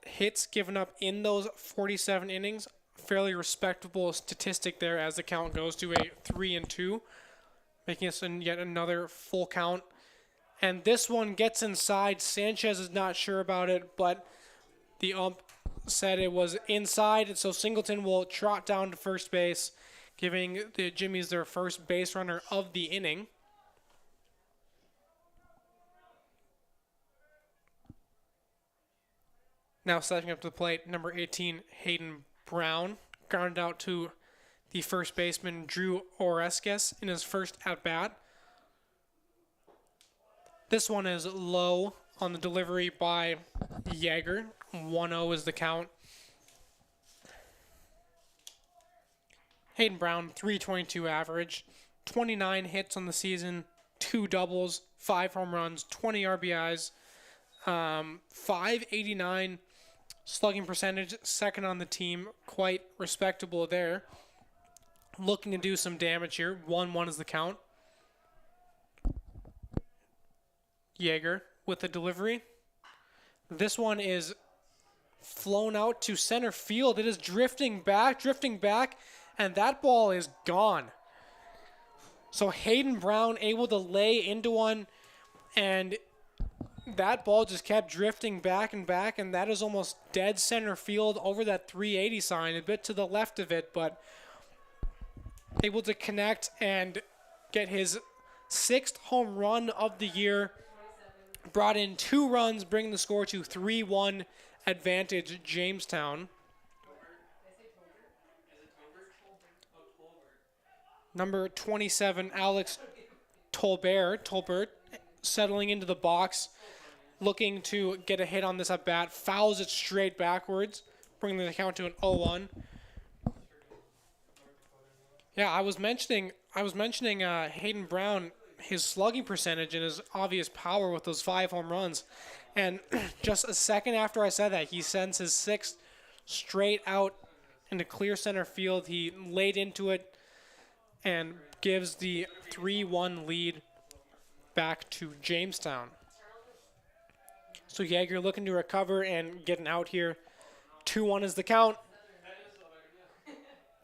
hits given up in those 47 innings. Fairly respectable statistic there as the count goes to a 3-2, making us yet another full count And this one gets inside. Sanchez is not sure about it, but the ump said it was inside, so Singleton will trot down to first base, giving the Jimmies their first base runner of the inning. Now stepping up to the plate, number 18, Hayden Brown, grounded out to the first baseman, Drew Oreskes, in his first at-bat. This one is low on the delivery by Yeager. 1-0 is the count. Hayden Brown, 322 average, 29 hits on the season, 2 doubles, 5 home runs, 20 RBIs, 589 slugging percentage, second on the team, quite respectable there. Looking to do some damage here. 1-1 is the count. Yeager with the delivery. This one is flown out to center field. It is drifting back, and that ball is gone. So Hayden Brown able to lay into one, and that ball just kept drifting back, and that is almost dead center field over that 380 sign, a bit to the left of it, but able to connect and get his 6th home run of the year. Brought in 2 runs, bringing the score to 3-1 advantage Jamestown. Number 27, Alex Tolbert settling into the box, looking to get a hit on this at-bat, fouls it straight backwards, bringing the count to an 0-1. Yeah, I was mentioning Hayden Brown, his slugging percentage and his obvious power with those 5 home runs. And just a second after I said that, he sends his 6th straight out into clear center field. He laid into it and gives the 3-1 lead back to Jamestown. So Yeager looking to recover and get an out here. 2-1 is the count.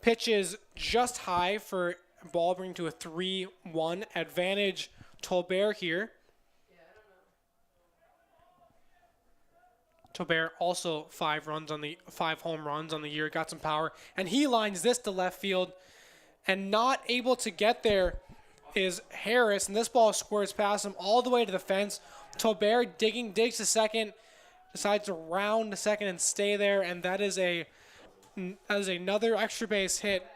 Pitch is just high for ball, bringing to a 3-1 advantage Tolbert here. Tolbert also 5 home runs on the year, got some power, and he lines this to left field, and not able to get there is Harris, and this ball squirts past him all the way to the fence. Tolbert digs to second, decides to round to second and stay there, and that is another extra base hit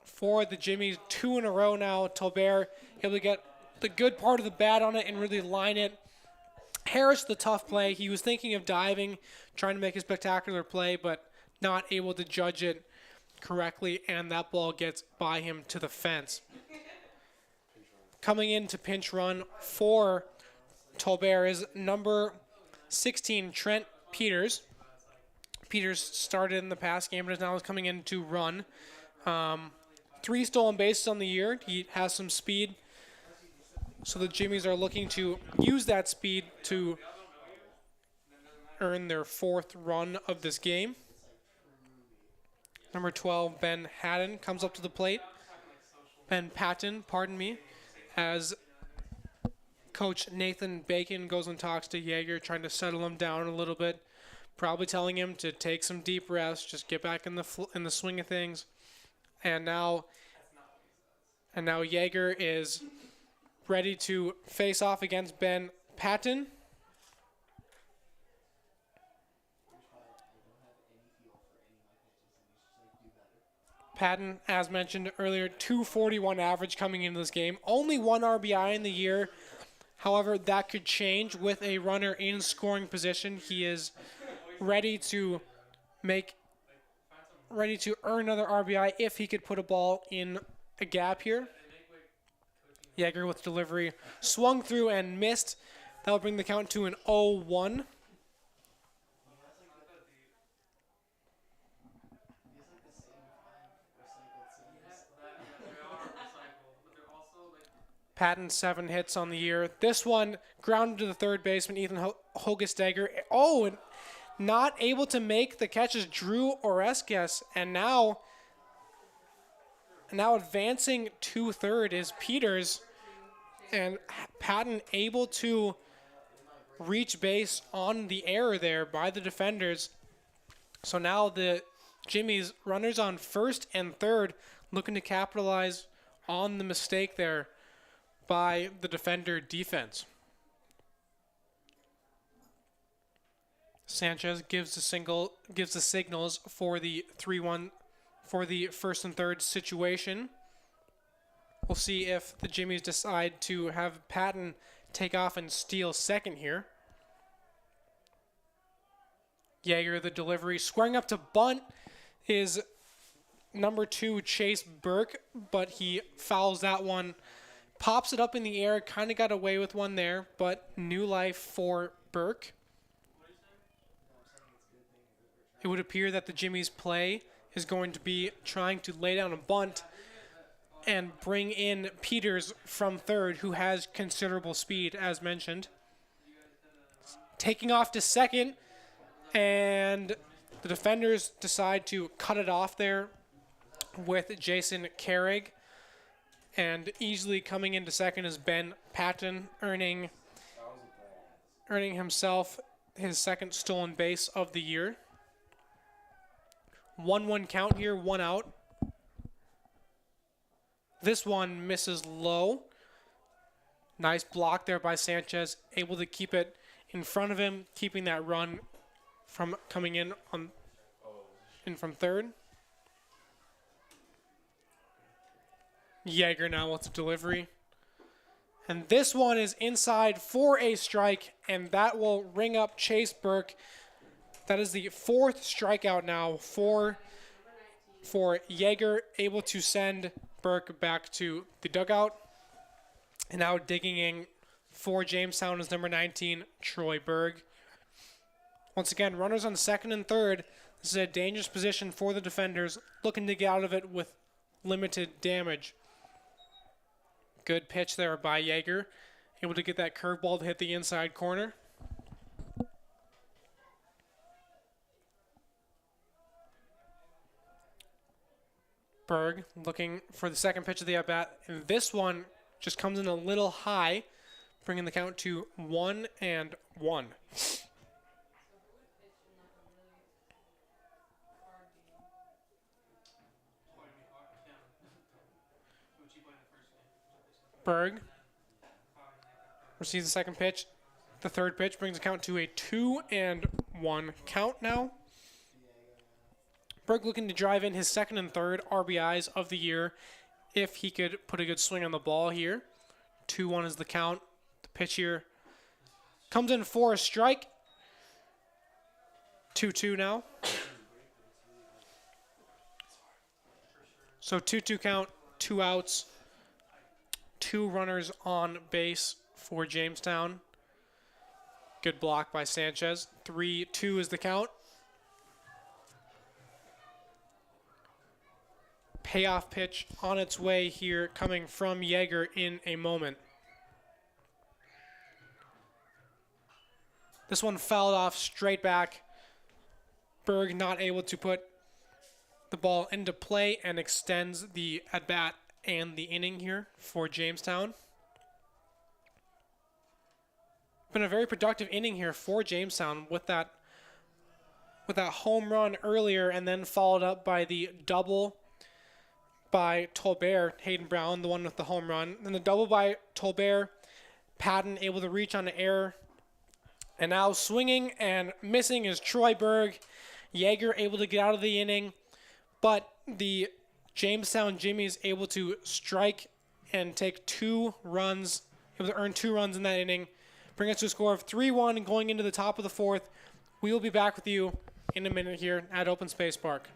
for the Jimmies. 2 in a row now. Tolbert able to get the good part of the bat on it and really line it. Harris, the tough play. He was thinking of diving, trying to make a spectacular play, but not able to judge it correctly, and that ball gets by him to the fence. Coming in to pinch run for Tolbert is number 16, Trent Peters. Peters started in the past game, but is now coming in to run. 3 stolen bases on the year. He has some speed. So the Jimmies are looking to use that speed to earn their 4th run of this game. Number 12, Ben Patton, comes up to the plate. As Coach Nathan Bacon goes and talks to Yeager, trying to settle him down a little bit. Probably telling him to take some deep rests, just get back in the swing of things. And now Yeager is ready to face off against Ben Patton. Patton, as mentioned earlier, 241 average coming into this game. Only 1 RBI in the year. However, that could change with a runner in scoring position. He is ready to earn another RBI if he could put a ball in a gap here. Yeager with delivery, swung through and missed. That will bring the count to an 0-1. Patton 7 hits on the year. This one grounded to the third baseman, Ethan Hogestegger. Oh, and not able to make the catches, Drew Oreskes. And now advancing to third is Peters. And Patton able to reach base on the error there by the defenders. So now the Jimmy's runners on first and third, looking to capitalize on the mistake there by the defender defense. Sanchez gives the signals for the 3-1 for the first and third situation. We'll see if the Jimmies decide to have Patton take off and steal second here. Yeager, the delivery, squaring up to bunt is number 2, Chase Burke, but he fouls that one. Pops it up in the air, kind of got away with one there, but new life for Burke. It would appear that the Jimmy's play is going to be trying to lay down a bunt and bring in Peters from third, who has considerable speed, as mentioned. Taking off to second, and the defenders decide to cut it off there with Jason Carrig. And easily coming into second is Ben Patton, earning himself his second stolen base of the year. 1-1 count here, 1 out. This one misses low. Nice block there by Sanchez, able to keep it in front of him, keeping that run from coming in from third. Yeager now with the delivery. And this one is inside for a strike, and that will ring up Chase Burke. That is the 4th strikeout now for Yeager, able to send Burke back to the dugout. And now digging in for Jamestown is number 19, Troy Berg. Once again, runners on second and third. This is a dangerous position for the defenders, looking to get out of it with limited damage. Good pitch there by Yeager, able to get that curveball to hit the inside corner. Berg looking for the second pitch of the at-bat, and this one just comes in a little high, bringing the count to 1-1. Berg receives the second pitch. The third pitch brings the count to a 2-1 count now. Berg looking to drive in his second and third RBIs of the year if he could put a good swing on the ball here. 2-1 is the count. The pitch here comes in for a strike. 2-2 now. So 2-2 count, 2 outs, 2 runners on base for Jamestown. Good block by Sanchez. 3-2 is the count. Payoff pitch on its way here, coming from Yeager in a moment. This one fouled off straight back. Berg not able to put the ball into play and extends the at-bat and the inning here for Jamestown. Been a very productive inning here for Jamestown with that home run earlier, and then followed up by the double by Tolbert, Hayden Brown, the one with the home run. Then the double by Tolbert, Patton able to reach on the air. And now swinging and missing is Troy Berg. Yeager able to get out of the inning, but the Jamestown Jimmies able to strike and take 2 runs, able to earn 2 runs in that inning, bring us to a score of 3-1 going into the top of the 4th. We will be back with you in a minute here at Open Space Park.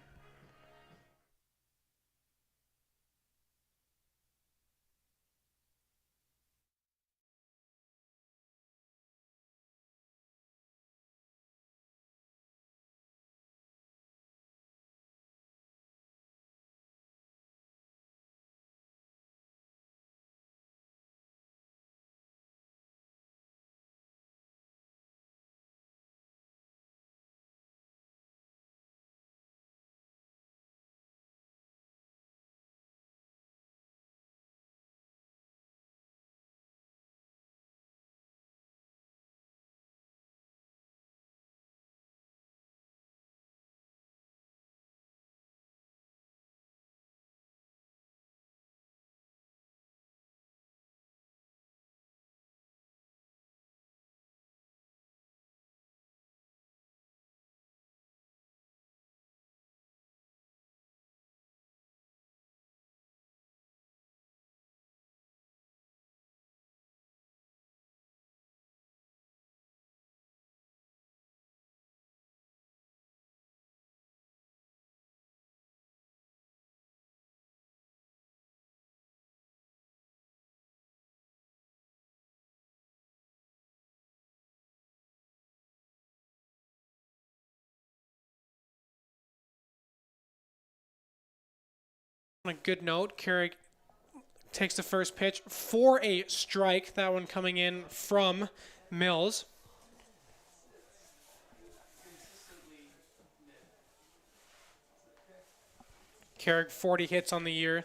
On a good note, Carrick takes the first pitch for a strike. That one coming in from Mills. Carrick 40 hits on the year.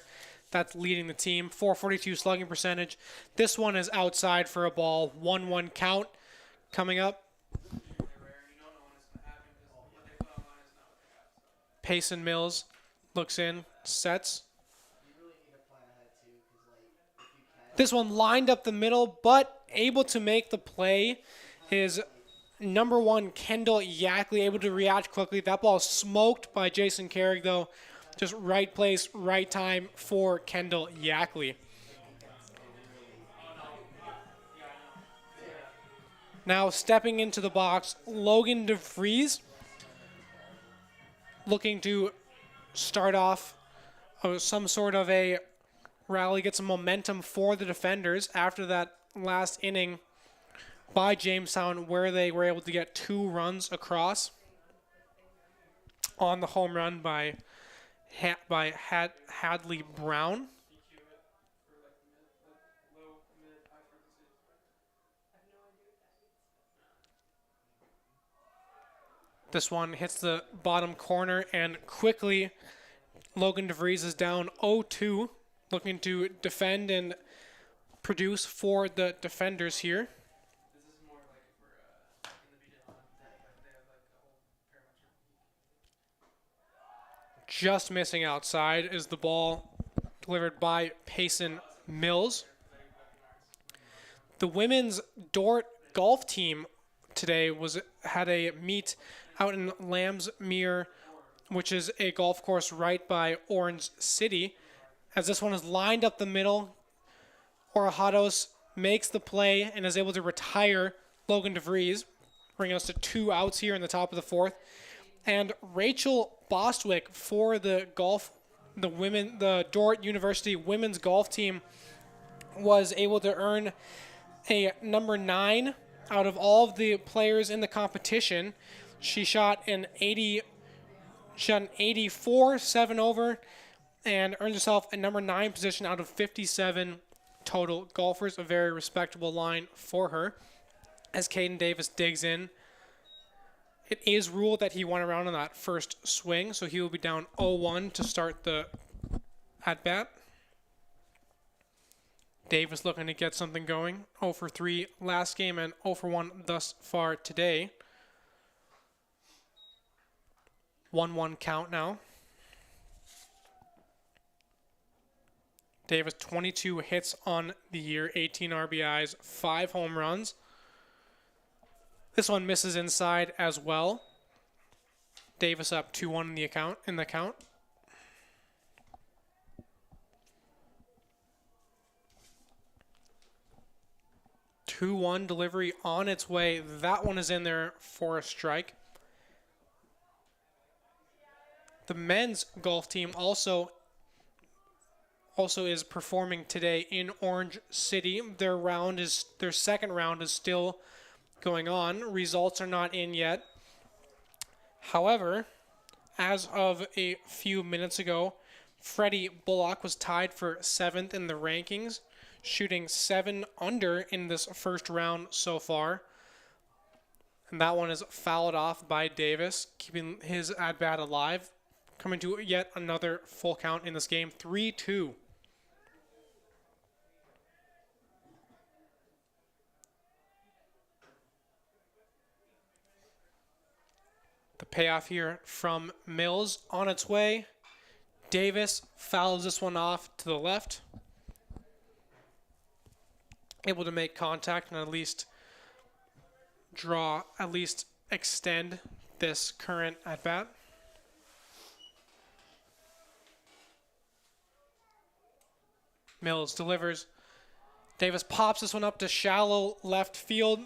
That's leading the team. 442 slugging percentage. This one is outside for a ball. 1-1 count coming up. Payson Mills looks in, sets. This one lined up the middle, but able to make the play is number 1, Kendall Yackley, able to react quickly. That ball smoked by Jason Carrick, though. Just right place, right time for Kendall Yackley. Now stepping into the box, Logan DeVries looking to start off some sort of a rally, get some momentum for the defenders after that last inning by Jamestown where they were able to get 2 runs across on the home run by Hadley Brown. This one hits the bottom corner, and quickly Logan DeVries is down 0-2, looking to defend and produce for the defenders here. Just missing outside is the ball delivered by Payson Mills. The women's Dordt golf team today had a meet out in Lambsmere, which is a golf course right by Orange City. As this one is lined up the middle, Orahados makes the play and is able to retire Logan DeVries, bringing us to 2 outs here in the top of the 4th. And Rachel Bostwick for the Dordt University women's golf team was able to earn a number 9 out of all of the players in the competition. She shot an 84 7-over and earned herself a number 9 position out of 57 total golfers. A very respectable line for her. As Caden Davis digs in, it is ruled that he went around on that first swing, so he will be down 0-1 to start the at-bat. Davis looking to get something going. 0 for 3 last game and 0 for 1 thus far today. 1-1 count now. Davis 22 hits on the year, 18 RBIs, 5 home runs. This one misses inside as well. Davis up 2-1 in the count. Two-1 delivery on its way. That one is in there for a strike. The men's golf team also is performing today in Orange City. Their second round is still going on. Results are not in yet. However, as of a few minutes ago, Freddie Bullock was tied for 7th in the rankings, shooting 7 under in this first round so far. And that one is fouled off by Davis, keeping his at-bat alive. Coming to yet another full count in this game, 3-2. The payoff here from Mills on its way. Davis fouls this one off to the left. Able to make contact and at least extend this current at-bat. Mills delivers. Davis pops this one up to shallow left field.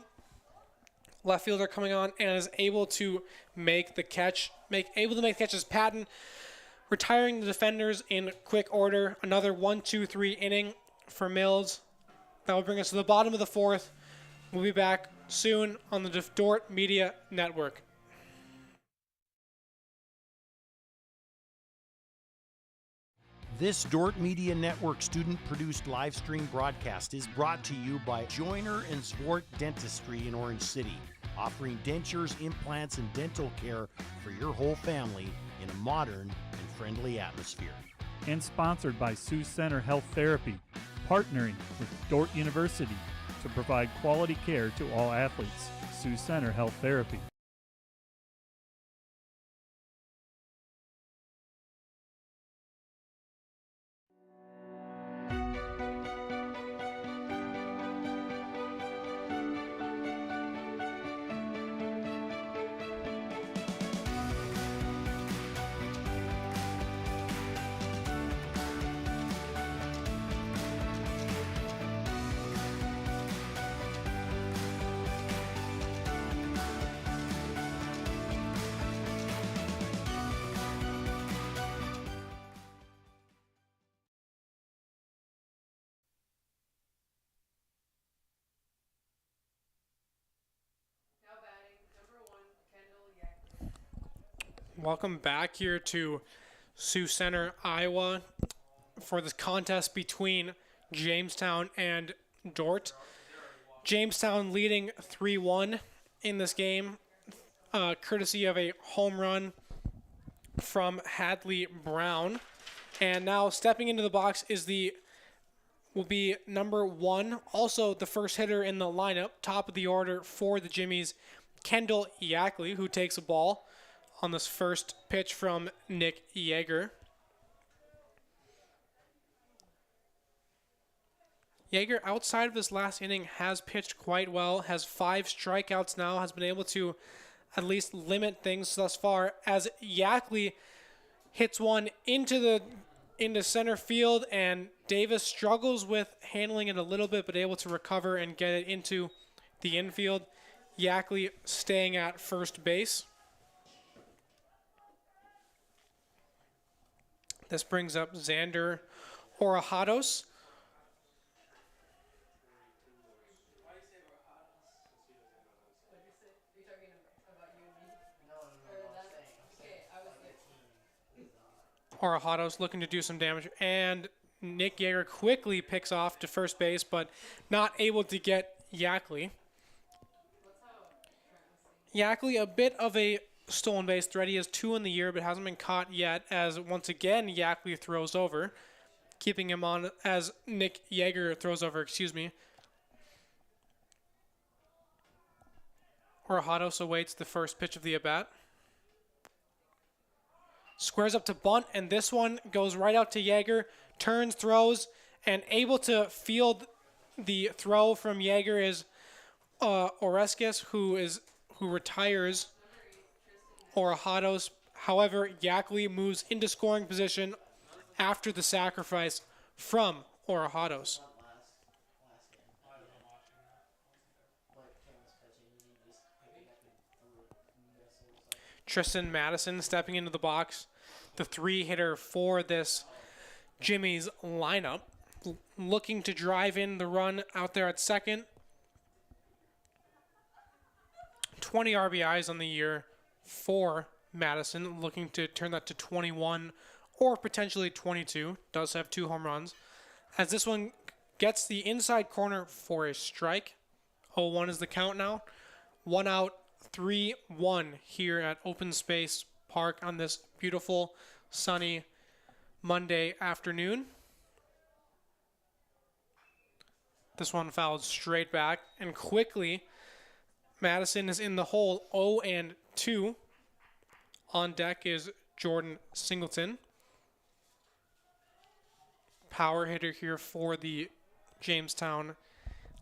Left fielder coming on and is able to make the catch. Able to make the catch as Patton, retiring the defenders in quick order. Another 1-2-3 inning for Mills. That will bring us to the bottom of the 4th. We'll be back soon on the Dordt Media Network. This Dordt Media Network student-produced live stream broadcast is brought to you by Joyner and Zwart Dentistry in Orange City, offering dentures, implants, and dental care for your whole family in a modern and friendly atmosphere. And sponsored by Sioux Center Health Therapy, partnering with Dordt University to provide quality care to all athletes. Sioux Center Health Therapy. Welcome back here to Sioux Center, Iowa, for this contest between Jamestown and Dordt. Jamestown leading 3-1 in this game, courtesy of a home run from Hadley Brown. And now stepping into the box will be number 1, also the first hitter in the lineup, top of the order for the Jimmies, Kendall Yackley, who takes a ball on this first pitch from Nick Yeager. Yeager, outside of this last inning, has pitched quite well, has 5 strikeouts now, has been able to at least limit things thus far, as Yackley hits one into center field, and Davis struggles with handling it a little bit, but able to recover and get it into the infield. Yackley staying at first base. This brings up Xander Orajados. Orajados looking to do some damage, and Nick Yeager quickly picks off to first base, but not able to get Yackley. Yackley, a bit of a stolen base threat. He has 2 in the year, but hasn't been caught yet, as once again Yackley throws over, keeping him on as Nick Yeager throws over, Orajados awaits the first pitch of the at-bat. Squares up to bunt, and this one goes right out to Yeager, turns, throws, and able to field the throw from Yeager is Oreskes, who retires Orajados. However, Yackley moves into scoring position after the sacrifice from Orajados. Tristan Madison stepping into the box, the 3-hitter for this Jimmy's lineup, looking to drive in the run out there at second. 20 RBIs on the year for Madison, looking to turn that to 21 or potentially 22. Does have 2 home runs, as this one gets the inside corner for a strike. 0-1 is the count now. 1 out, 3-1 here at Open Space Park on this beautiful sunny Monday afternoon. This one fouled straight back, and quickly Madison is in the hole. 0-2. On deck is Jordan Singleton, power hitter here for the Jamestown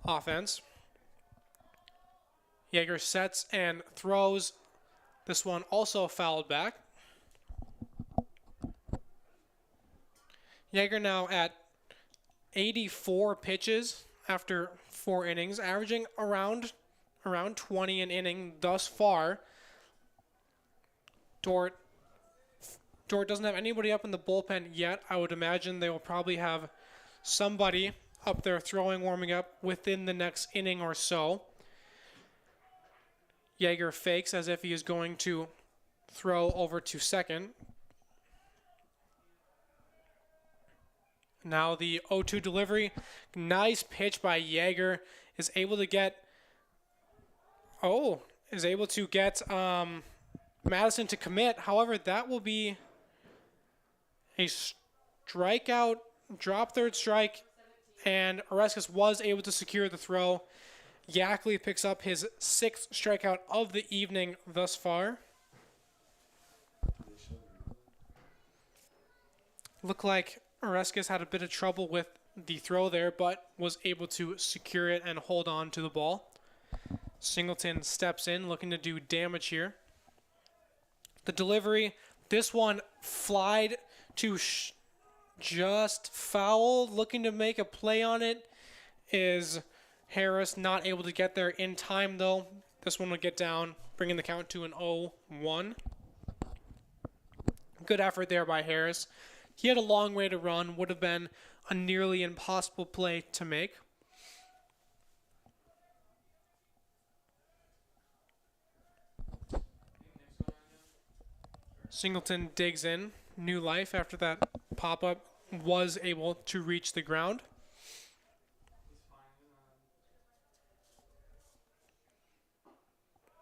offense. Yeager sets and throws. This one also fouled back. Yeager now at 84 pitches after 4 innings, averaging around 20 an inning thus far. Dordt doesn't have anybody up in the bullpen yet. I would imagine they will probably have somebody up there throwing, warming up within the next inning or so. Yeager fakes as if he is going to throw over to second. Now the 0-2 delivery. Nice pitch by Jaeger. Is able to get Madison to commit. However, that will be a strikeout, drop third strike, and Oreskes was able to secure the throw. Yackley picks up his 6th strikeout of the evening thus far. Looked like Oreskes had a bit of trouble with the throw there, but was able to secure it and hold on to the ball. Singleton steps in, looking to do damage here. The delivery, this one flied to just foul. Looking to make a play on it is Harris. Not able to get there in time, though. This one will get down, bringing the count to an 0-1. Good effort there by Harris. He had a long way to run. Would have been a nearly impossible play to make. Singleton digs in. New life after that pop-up. Was able to reach the ground.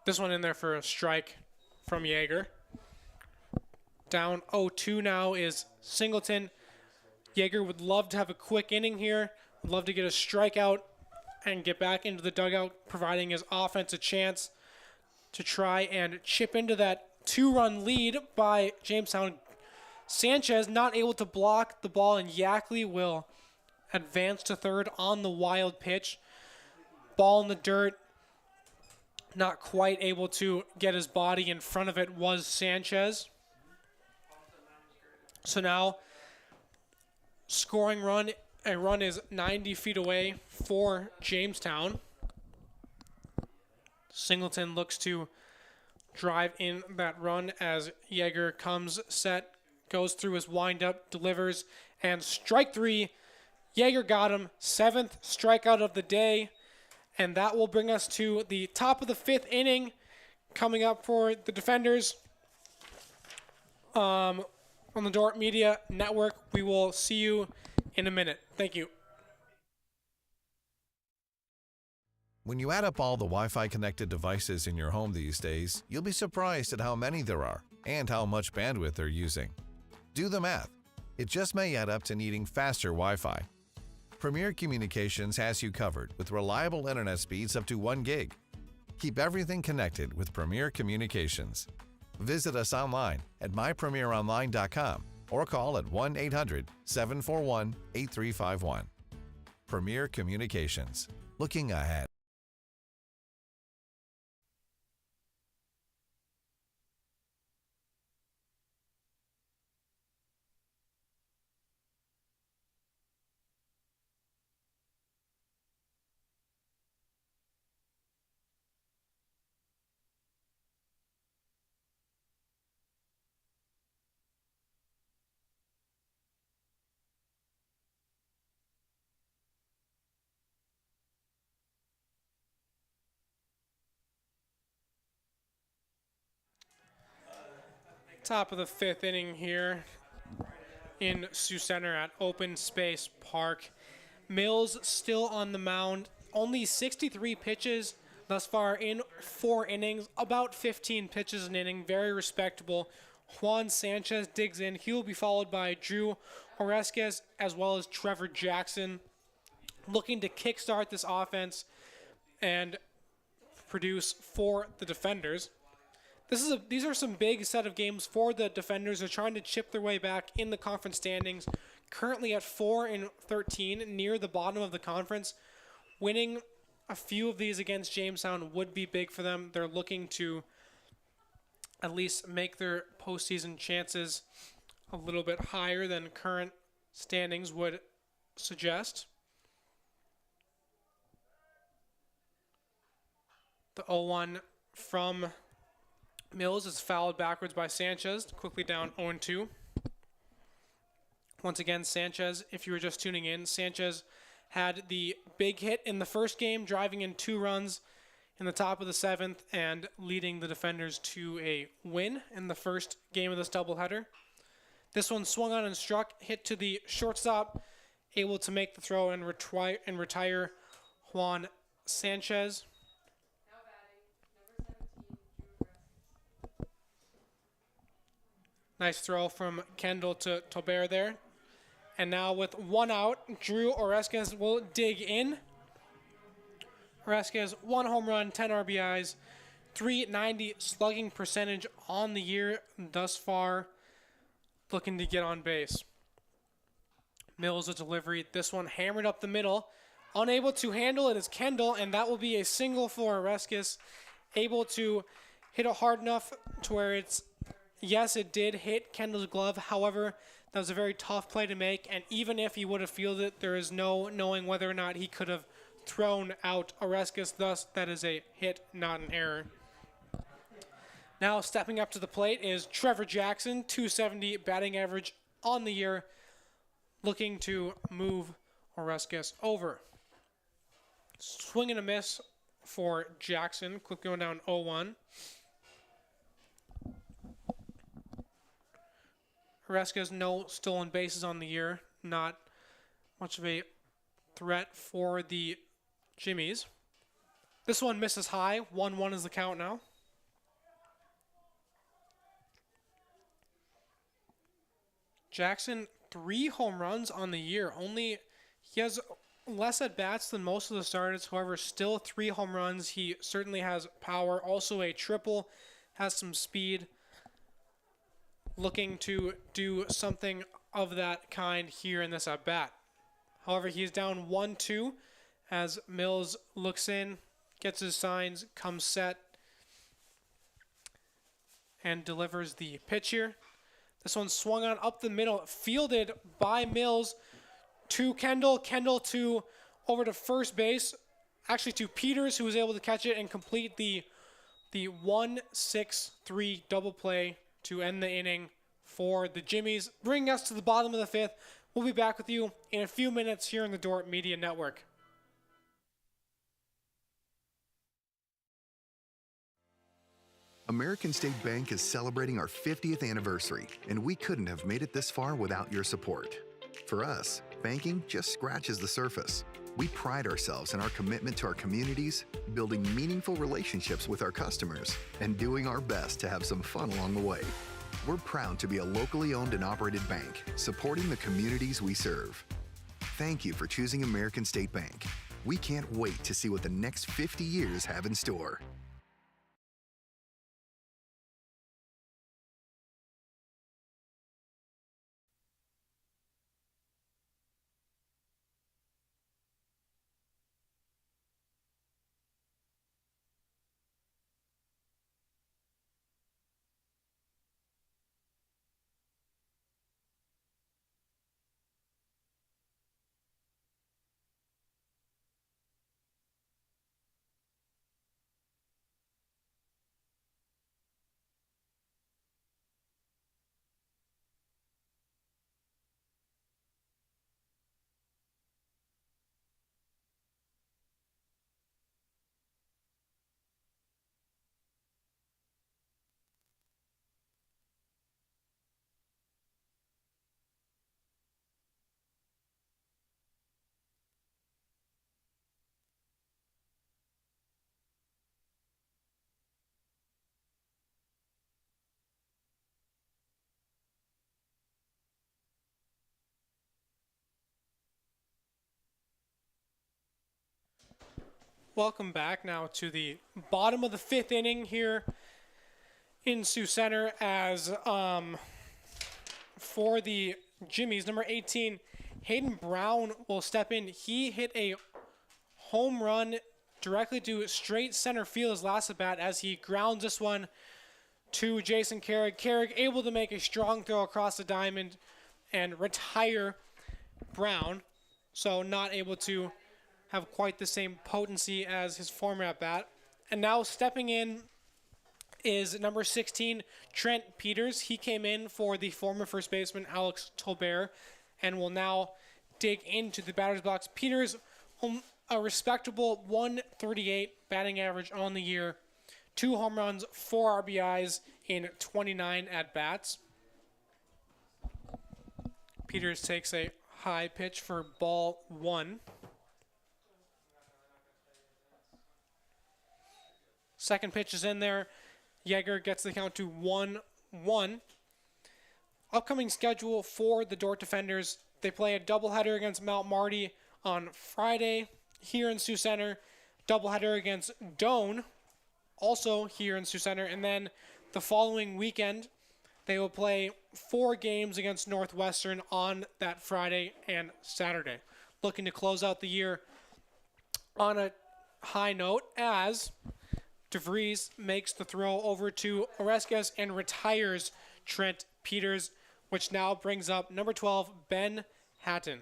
This one in there for a strike from Jaeger. Down 0-2 now is Singleton. Jaeger would love to have a quick inning here. Would love to get a strikeout and get back into the dugout, providing his offense a chance to try and chip into that 2-run lead by Jamestown. Sanchez not able to block the ball, and Yackley will advance to third on the wild pitch. Ball in the dirt. Not quite able to get his body in front of it was Sanchez. So now, scoring run, a run is 90 feet away for Jamestown. Singleton looks to drive in that run as Jaeger comes set, goes through his windup, delivers, and strike 3. Jaeger got him, 7th strikeout of the day, and that will bring us to the top of the 5th inning. Coming up for the defenders. On the Dordt Media Network. We will see you in a minute. Thank you. When you add up all the Wi-Fi connected devices in your home these days, you'll be surprised at how many there are and how much bandwidth they're using. Do the math. It just may add up to needing faster Wi-Fi. Premier Communications has you covered with reliable internet speeds up to 1 gig. Keep everything connected with Premier Communications. Visit us online at mypremieronline.com or call at 1-800-741-8351. Premier Communications. Looking ahead. Top of the 5th inning here in Sioux Center at Open Space Park. Mills still on the mound. Only 63 pitches thus far in 4 innings. About 15 pitches an inning. Very respectable. Juan Sanchez digs in. He will be followed by Drew Oreskes as well as Trevor Jackson. Looking to kickstart this offense and produce for the defenders. These are some big set of games for the defenders. They're trying to chip their way back in the conference standings. Currently at 4-13, near the bottom of the conference. Winning a few of these against Jamestown would be big for them. They're looking to at least make their postseason chances a little bit higher than current standings would suggest. The 0-1 from Mills is fouled backwards by Sanchez, quickly down 0-2. Once again, Sanchez, if you were just tuning in, Sanchez had the big hit in the first game, driving in 2 runs in the top of the 7th and leading the defenders to a win in the first game of this doubleheader. This one swung on and struck, hit to the shortstop, able to make the throw and retire Juan Sanchez. Nice throw from Kendall to Tolbert there. And now with one out, Drew Oresquez will dig in. Oresquez, 1 home run, 10 RBIs, 390 slugging percentage on the year thus far, looking to get on base. Mills a delivery. This one hammered up the middle. Unable to handle it is Kendall, and that will be a single for Oresquez. Able to hit it hard enough to where it's, yes, it did hit Kendall's glove. However, that was a very tough play to make, and even if he would have fielded it, there is no knowing whether or not he could have thrown out Oresquez. Thus, that is a hit, not an error. Now stepping up to the plate is Trevor Jackson, 270 batting average on the year, looking to move Oresquez over. Swing and a miss for Jackson, quick going down 0-1. Oresquez, no stolen bases on the year, not much of a threat for the Jimmies. This one misses high, 1-1 is the count now. Jackson, 3 home runs on the year. He has less at bats than most of the starters. However, still 3 home runs. He certainly has power. Also a triple, has some speed. Looking to do something of that kind here in this at bat. However, he is down 1-2 as Mills looks in, gets his signs, comes set, and delivers the pitch here. This one swung on up the middle, fielded by Mills to Kendall. Kendall over to first base, actually to Peters, who was able to catch it and complete the 1-6-3 double play to end the inning for the Jimmies, bringing us to the bottom of the 5th. We'll be back with you in a few minutes here on the Dordt Media Network. American State Bank is celebrating our 50th anniversary, and we couldn't have made it this far without your support. For us, banking just scratches the surface. We pride ourselves in our commitment to our communities, building meaningful relationships with our customers, and doing our best to have some fun along the way. We're proud to be a locally owned and operated bank, supporting the communities we serve. Thank you for choosing American State Bank. We can't wait to see what the next 50 years have in store. Welcome back now to the bottom of the 5th inning here in Sioux Center as for the Jimmies, number 18, Hayden Brown will step in. He hit a home run directly to straight center field his last at bat as he grounds this one to Jason Carrick. Carrick able to make a strong throw across the diamond and retire Brown, so not able to have quite the same potency as his former at bat. And now stepping in is number 16, Trent Peters. He came in for the former first baseman Alex Tolbert and will now dig into the batter's box. Peters, a respectable 138 batting average on the year, 2 home runs, 4 RBIs in 29 at-bats. Peters takes a high pitch for ball 1. Second pitch is in there. Yeager gets the count to 1-1. Upcoming schedule for the Dordt defenders. They play a doubleheader against Mount Marty on Friday here in Sioux Center. Doubleheader against Doane, also here in Sioux Center. And then the following weekend, they will play 4 games against Northwestern on that Friday and Saturday. Looking to close out the year on a high note as DeVries makes the throw over to Oreskes and retires Trent Peters, which now brings up number 12, Ben Hatton.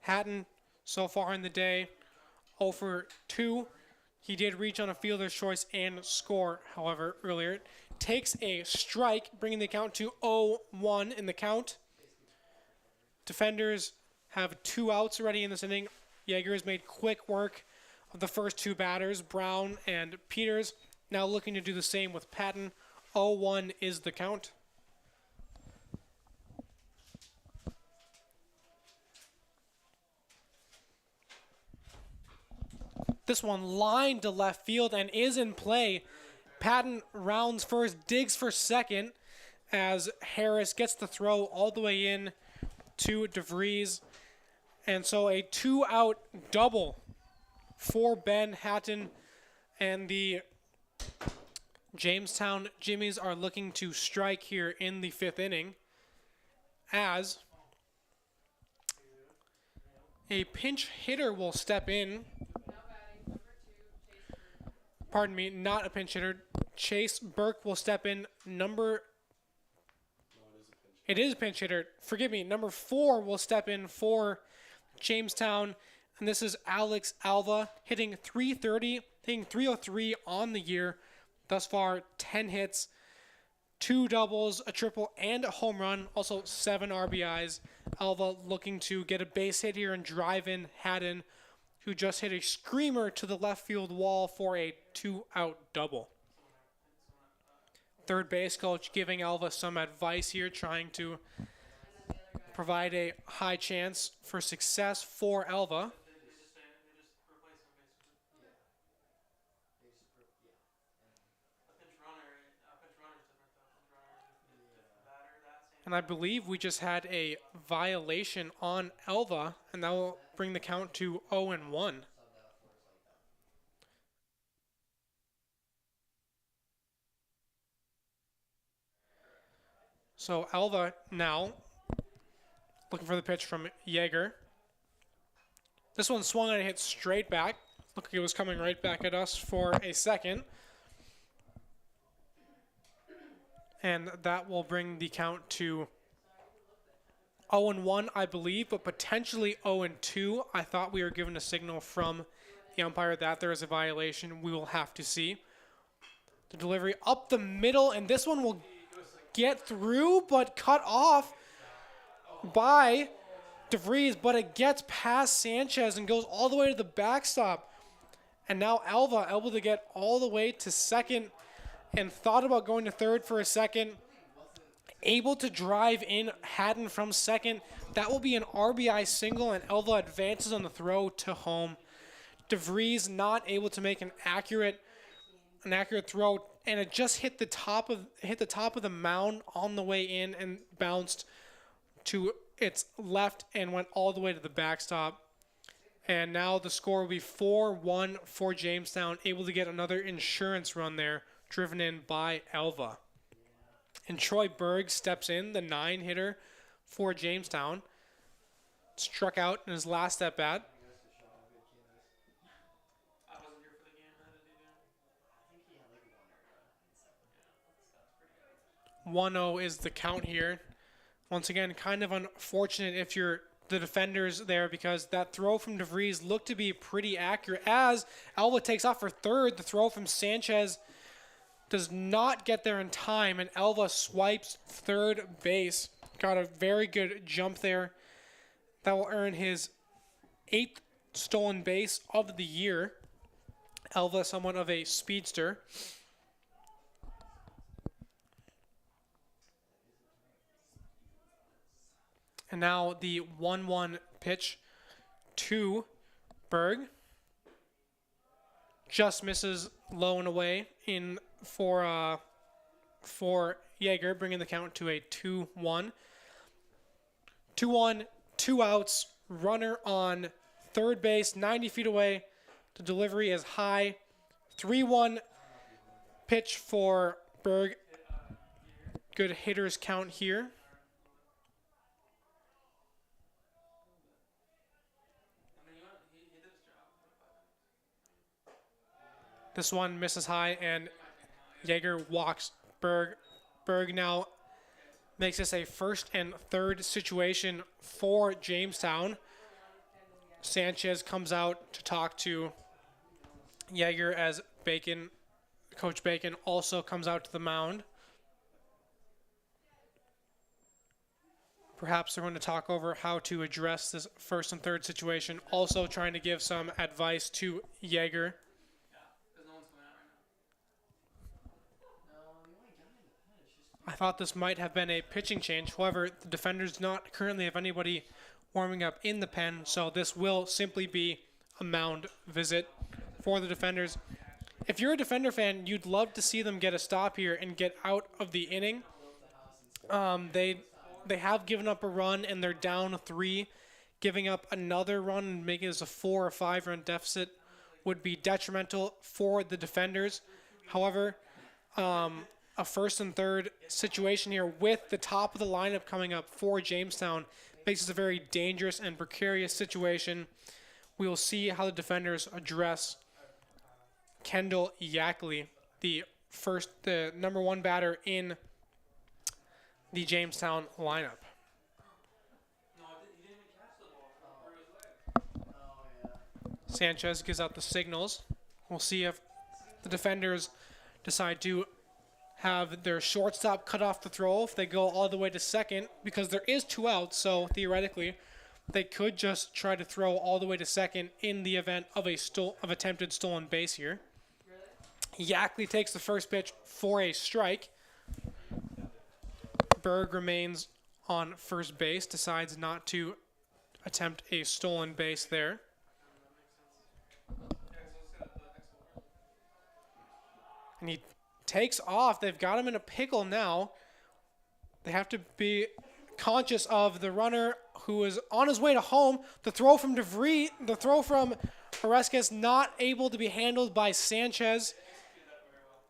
Hatton, so far in the day, 0 for 2. He did reach on a fielder's choice and score, however, earlier. Takes a strike, bringing the count to 0-1 in the count. Defenders have 2 outs already in this inning. Yeager has made quick work of the first 2 batters, Brown and Peters. Now looking to do the same with Patton. 0-1 is the count. This one lined to left field and is in play. Patton rounds first, digs for second as Harris gets the throw all the way in to DeVries. And so a 2-out double for Ben Hatton, and the Jamestown Jimmies are looking to strike here in the 5th inning as a pinch hitter will step in. Pardon me, not a pinch hitter. Chase Burke will step in. It is a pinch hitter. Forgive me. Number 4 will step in for Jamestown, and this is Alex Alva, hitting .330, hitting .303 on the year. Thus far, 10 hits, 2 doubles, a triple, and a home run. Also 7 RBIs. Alva looking to get a base hit here and drive in Hatton, who just hit a screamer to the left field wall for a 2-out double. Third base coach giving Alva some advice here, trying to provide a high chance for success for Alva. And I believe we just had a violation on Alva, and that will bring the count to 0-1. So Alva now looking for the pitch from Yeager. This one swung and hit straight back. Looked like it was coming right back at us for a second. And that will bring the count to 0-1, I believe, but potentially 0-2. I thought we were given a signal from the umpire that there is a violation. We will have to see. The delivery up the middle, and this one will get through, but cut off by DeVries, but it gets past Sanchez and goes all the way to the backstop. And now Alva able to get all the way to second and thought about going to third for a second. Able to drive in Hatton from second. That will be an RBI single, and Alva advances on the throw to home. DeVries not able to make an accurate throw, and it just hit the top of the mound on the way in and bounced to its left and went all the way to the backstop. And now the score will be 4-1 for Jamestown, able to get another insurance run there, driven in by Alva. And Troy Berg steps in, the 9-hitter for Jamestown. Struck out in his last at-bat. 1-0 is the count here. Once again, kind of unfortunate if you're the defenders there, because that throw from DeVries looked to be pretty accurate. As Alva takes off for third, the throw from Sanchez does not get there in time, and Alva swipes third base. Got a very good jump there. That will earn his 8th stolen base of the year. Alva, somewhat of a speedster. And now the 1-1 pitch to Berg. Just misses low and away in for Jaeger, bringing the count to a 2-1. 2-1, 2 outs, runner on third base, 90 feet away. The delivery is high. 3-1 pitch for Berg. Good hitters count here. This one misses high, and Jaeger walks Berg. Berg now makes this a first and third situation for Jamestown. Sanchez comes out to talk to Jaeger as Coach Bacon also comes out to the mound. Perhaps they're going to talk over how to address this first and third situation. Also trying to give some advice to Jaeger. I thought this might have been a pitching change. However, the defenders do not currently have anybody warming up in the pen, so this will simply be a mound visit for the defenders. If you're a defender fan, you'd love to see them get a stop here and get out of the inning. They have given up a run, and they're down 3. Giving up another run and making this a 4 or 5 run deficit would be detrimental for the defenders. However, a first and third situation here with the top of the lineup coming up for Jamestown makes this a very dangerous and precarious situation. We will see how the defenders address Kendall Yackley, the number 1 batter in the Jamestown lineup. Sanchez gives out the signals. We'll see if the defenders decide to have their shortstop cut off the throw if they go all the way to second, because there is 2 outs, so theoretically they could just try to throw all the way to second in the event of attempted stolen base here. Yackley takes the first pitch for a strike. Berg remains on first base, decides not to attempt a stolen base there. And he takes off. They've got him in a pickle now. They have to be conscious of the runner who is on his way to home. The throw from Oresquez not able to be handled by Sanchez.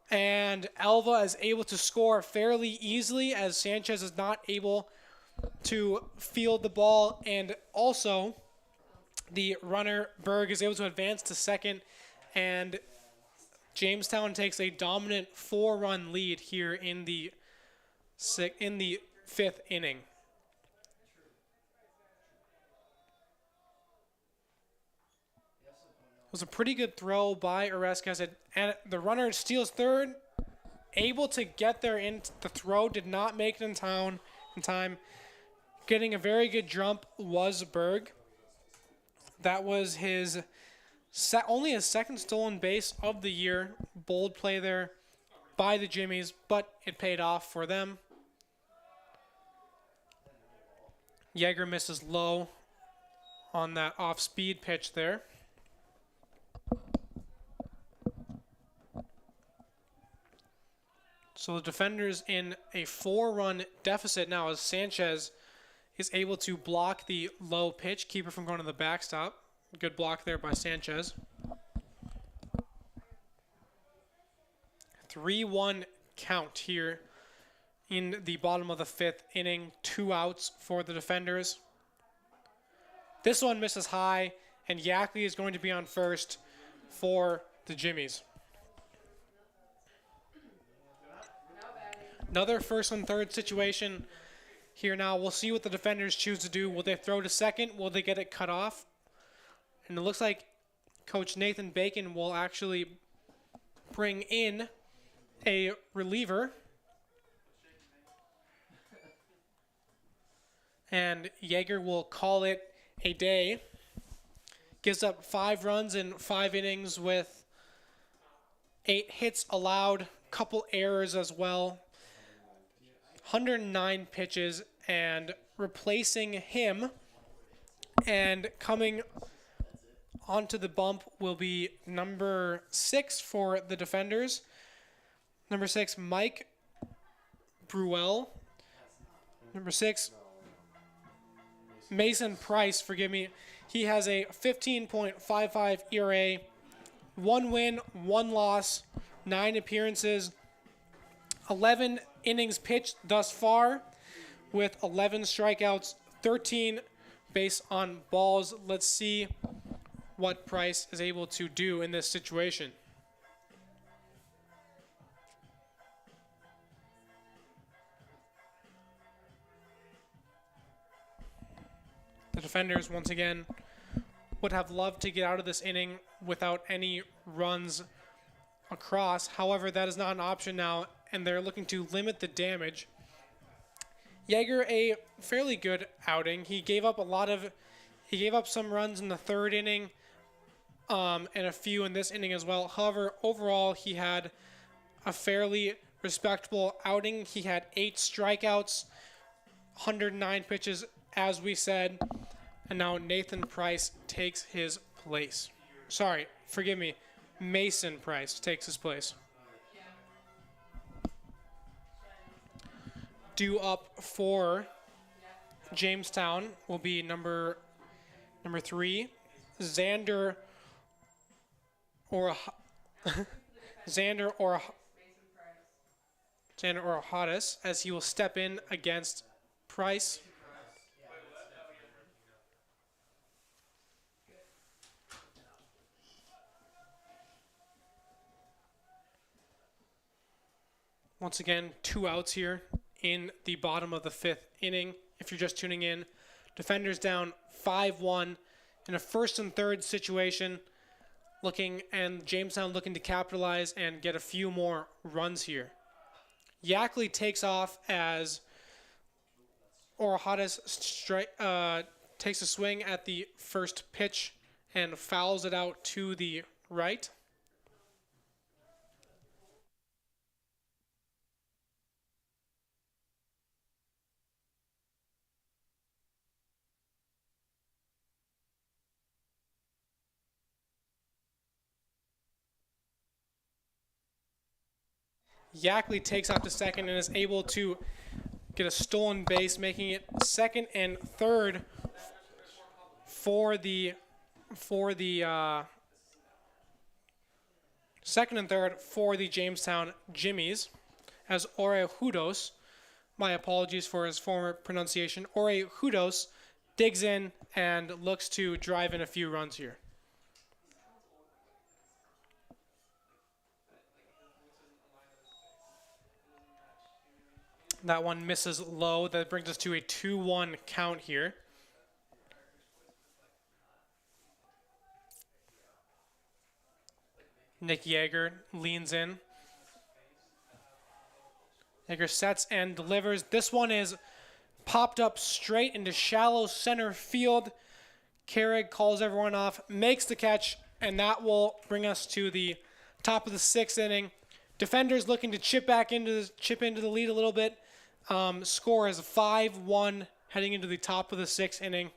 And Alva is able to score fairly easily as Sanchez is not able to field the ball. And also, the runner, Berg, is able to advance to second. And Jamestown takes a dominant 4-run lead here in the 5th inning. It was a pretty good throw by Oresquez, and the runner steals third, able to get there in the throw, did not make it in time. Getting a very good jump was Berg. That was his only his second stolen base of the year. Bold play there by the Jimmies, but it paid off for them. Jaeger misses low on that off-speed pitch there. So the defenders in a 4-run deficit now as Sanchez is able to block the low pitch, keep it from going to the backstop. Good block there by Sanchez. 3-1 count here in the bottom of the 5th inning. 2 outs for the defenders. This one misses high, and Yackley is going to be on first for the Jimmies. Another first and third situation here now. We'll see what the defenders choose to do. Will they throw to second? Will they get it cut off? And it looks like Coach Nathan Bacon will actually bring in a reliever. And Jaeger will call it a day. Gives up 5 runs in 5 innings with 8 hits allowed, couple errors as well. 109 pitches and replacing him and coming onto the bump will be number 6 for the defenders. Number 6, Mike Bruel. Number 6, Mason Price, forgive me. He has a 15.55 ERA, 1 win, 1 loss, 9 appearances, 11 innings pitched thus far with 11 strikeouts, 13 base on balls. Let's see what Price is able to do in this situation. The defenders, once again, would have loved to get out of this inning without any runs across. However, that is not an option now, and they're looking to limit the damage. Yeager, a fairly good outing. He gave up some runs in the 3rd inning, and a few in this inning as well. However, overall, he had a fairly respectable outing. He had 8 strikeouts, 109 pitches, as we said, and now Nathan Price takes his place. Sorry, forgive me. Mason Price takes his place. Due up for Jamestown will be number 3, Xander Orahadis, as he will step in against Price. Once again, 2 outs here in the bottom of the 5th inning. If you're just tuning in, defenders down 5-1 in a 1st and 3rd situation, and Jamestown looking to capitalize and get a few more runs here. Yackley takes off as Orahadis takes a swing at the first pitch and fouls it out to the right. Yackley takes out to second and is able to get a stolen base, making it 2nd and 3rd for the 2nd and 3rd for the Jamestown Jimmies, as Orejudos, my apologies for his former pronunciation, Orejudos digs in and looks to drive in a few runs here. That one misses low. That brings us to a 2-1 count here. Nick Yeager leans in. Yeager sets and delivers. This one is popped up straight into shallow center field. Carrig calls everyone off, makes the catch, and that will bring us to the top of the 6th inning. Defenders looking to chip into the lead a little bit. Score is 5-1 heading into the top of the 6th inning.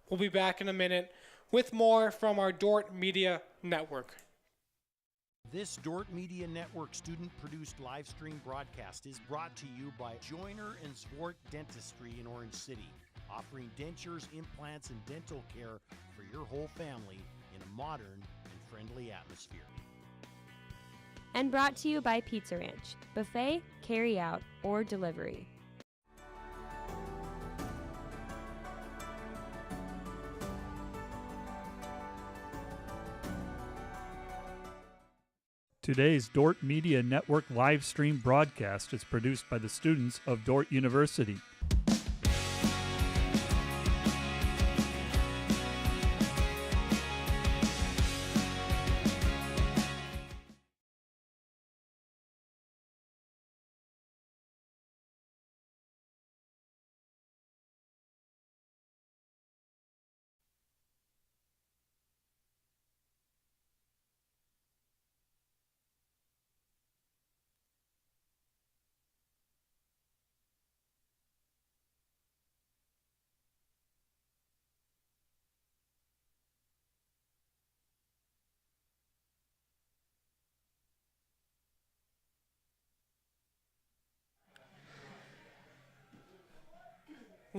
We'll be back in a minute with more from our Dordt Media Network. This Dordt Media Network student-produced live stream broadcast is brought to you by Joyner and Zwart Dentistry in Orange City, offering dentures, implants, and dental care for your whole family in a modern and friendly atmosphere. And brought to you by Pizza Ranch, buffet, carry out, or delivery. Today's Dordt Media Network live stream broadcast is produced by the students of Dordt University.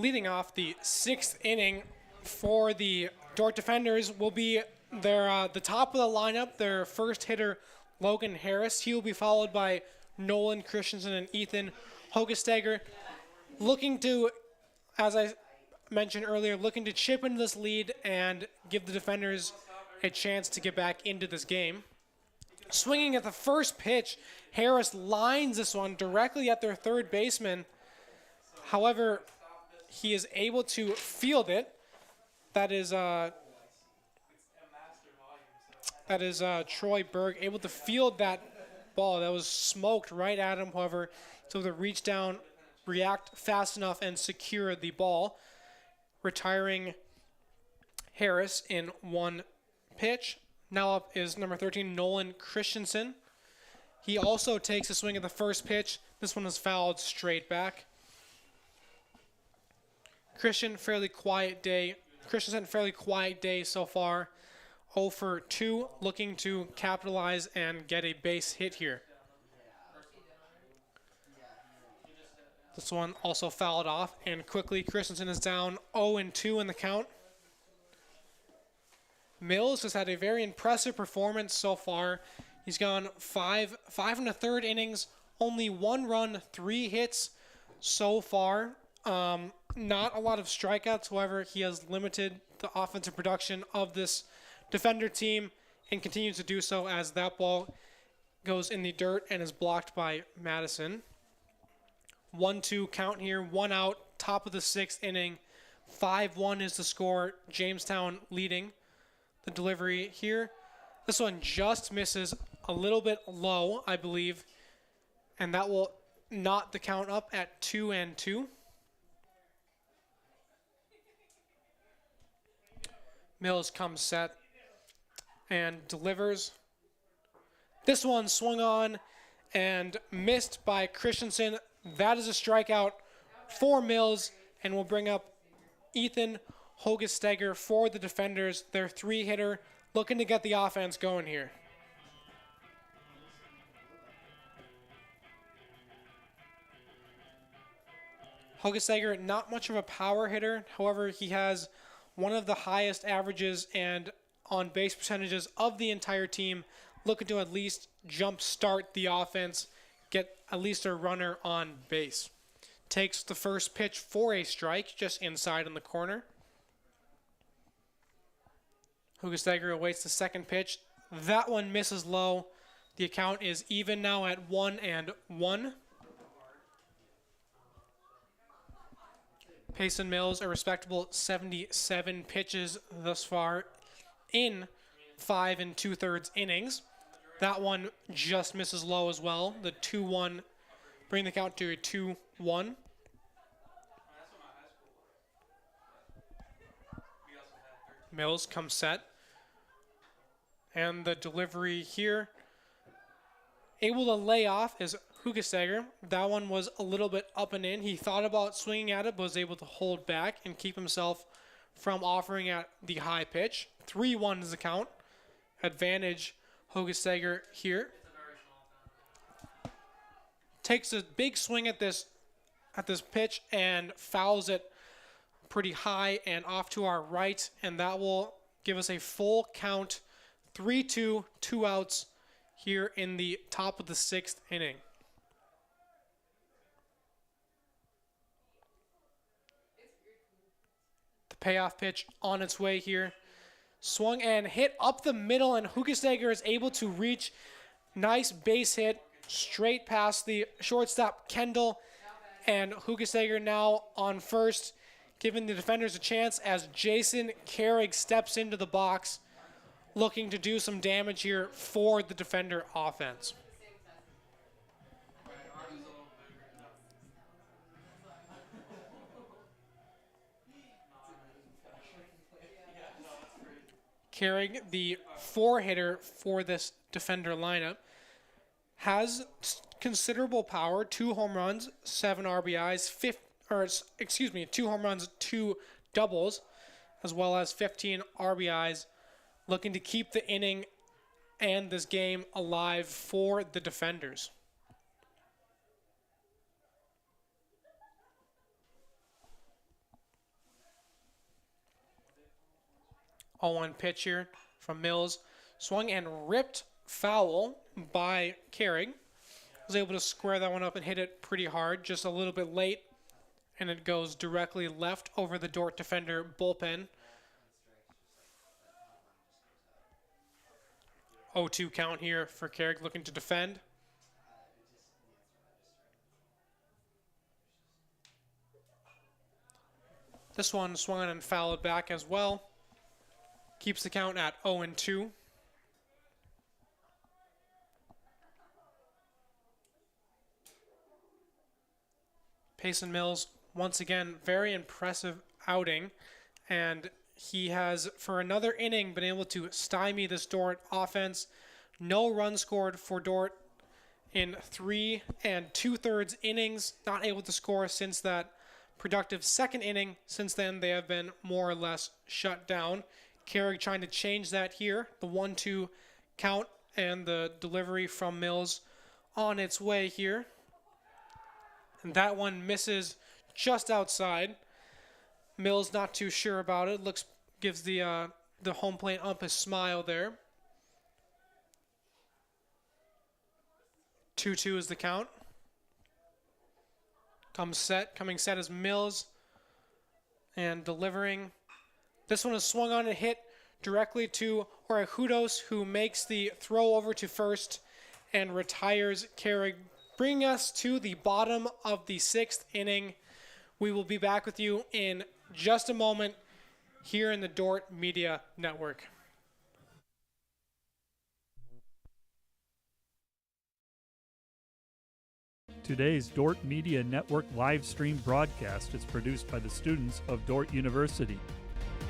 leading off the 6th inning for the Dordt defenders will be the top of the lineup, their first hitter, Logan Harris. He will be followed by Nolan Christensen and Ethan Hogestegger, looking to, as I mentioned earlier, looking to chip into this lead and give the defenders a chance to get back into this game. Swinging at the first pitch, Harris lines this one directly at their third baseman. However, he is able to field it. That is Troy Berg able to field that ball that was smoked right at him. However, so to reach down, react fast enough, and secure the ball, retiring Harris in one pitch. Now up is number 13, Nolan Christensen. He also takes a swing at the first pitch. This one is fouled straight back. Christensen, fairly quiet day so far. 0 for 2, looking to capitalize and get a base hit here. This one also fouled off, and quickly Christensen is down 0-2 in the count. Mills has had a very impressive performance so far. He's gone 5 1/3 innings, only 1 run, 3 hits so far. Not a lot of strikeouts, however, he has limited the offensive production of this defender team and continues to do so as that ball goes in the dirt and is blocked by Madison. 1-2 count here, 1 out, top of the 6th inning. 5-1 is the score. Jamestown leading the delivery here. This one just misses a little bit low, I believe, and that will knot the count up at 2-2. Mills comes set and delivers. This one swung on and missed by Christensen. That is a strikeout for Mills, and will bring up Ethan Hogestegger for the defenders, their 3-hitter, looking to get the offense going here. Hogestegger, not much of a power hitter. However, he has one of the highest averages and on base percentages of the entire team, looking to at least jump start the offense, get at least a runner on base. Takes the first pitch for a strike, just inside in the corner. Hogestegger awaits the second pitch. That one misses low. The account is even now at 1-1. Payson Mills, a respectable 77 pitches thus far in 5 2/3 innings. That one just misses low as well. The 2-1, bring the count to a 2-1. Mills comes set. And the delivery here, able to lay off, is Hogestegger. That one was a little bit up and in. He thought about swinging at it, but was able to hold back and keep himself from offering at the high pitch. 3-1 is the count. Advantage Hogestegger here. Takes a big swing at this pitch and fouls it pretty high and off to our right, and that will give us a full count. 3-2, 2 outs here in the top of the 6th inning. The payoff pitch on its way here. Swung and hit up the middle, and Hogestegger is able to reach. Nice base hit straight past the shortstop, Kendall. And Hogestegger now on first, giving the defenders a chance as Jason Carrig steps into the box, looking to do some damage here for the defender offense. Carrig, the 4-hitter for this defender lineup, has considerable power. 2 home runs, 7 RBIs, 2 home runs, 2 doubles, as well as 15 RBIs, looking to keep the inning and this game alive for the defenders. 0-1 pitch here from Mills. Swung and ripped foul by Carrig. Was able to square that one up and hit it pretty hard, just a little bit late. And it goes directly left over the Dordt defender bullpen. 0-2 count here for Carrig looking to defend. This one swung on and fouled back as well. Keeps the count at 0-2. Payson Mills, once again, very impressive outing. And he has, for another inning, been able to stymie this Dordt offense. No runs scored for Dordt in 3 2/3 innings. Not able to score since that productive second inning. Since then, they have been more or less shut down. Carrig trying to change that here. The 1-2 count and the delivery from Mills on its way here. And that one misses just outside. Mills not too sure about it. Gives the home plate ump a smile there. 2-2 is the count. Coming set is Mills and delivering. This one is swung on and hit directly to Orejudos, who makes the throw over to first and retires Carrig, bringing us to the bottom of the 6th inning. We will be back with you in just a moment here in the Dordt Media Network. Today's Dordt Media Network live stream broadcast is produced by the students of Dordt University.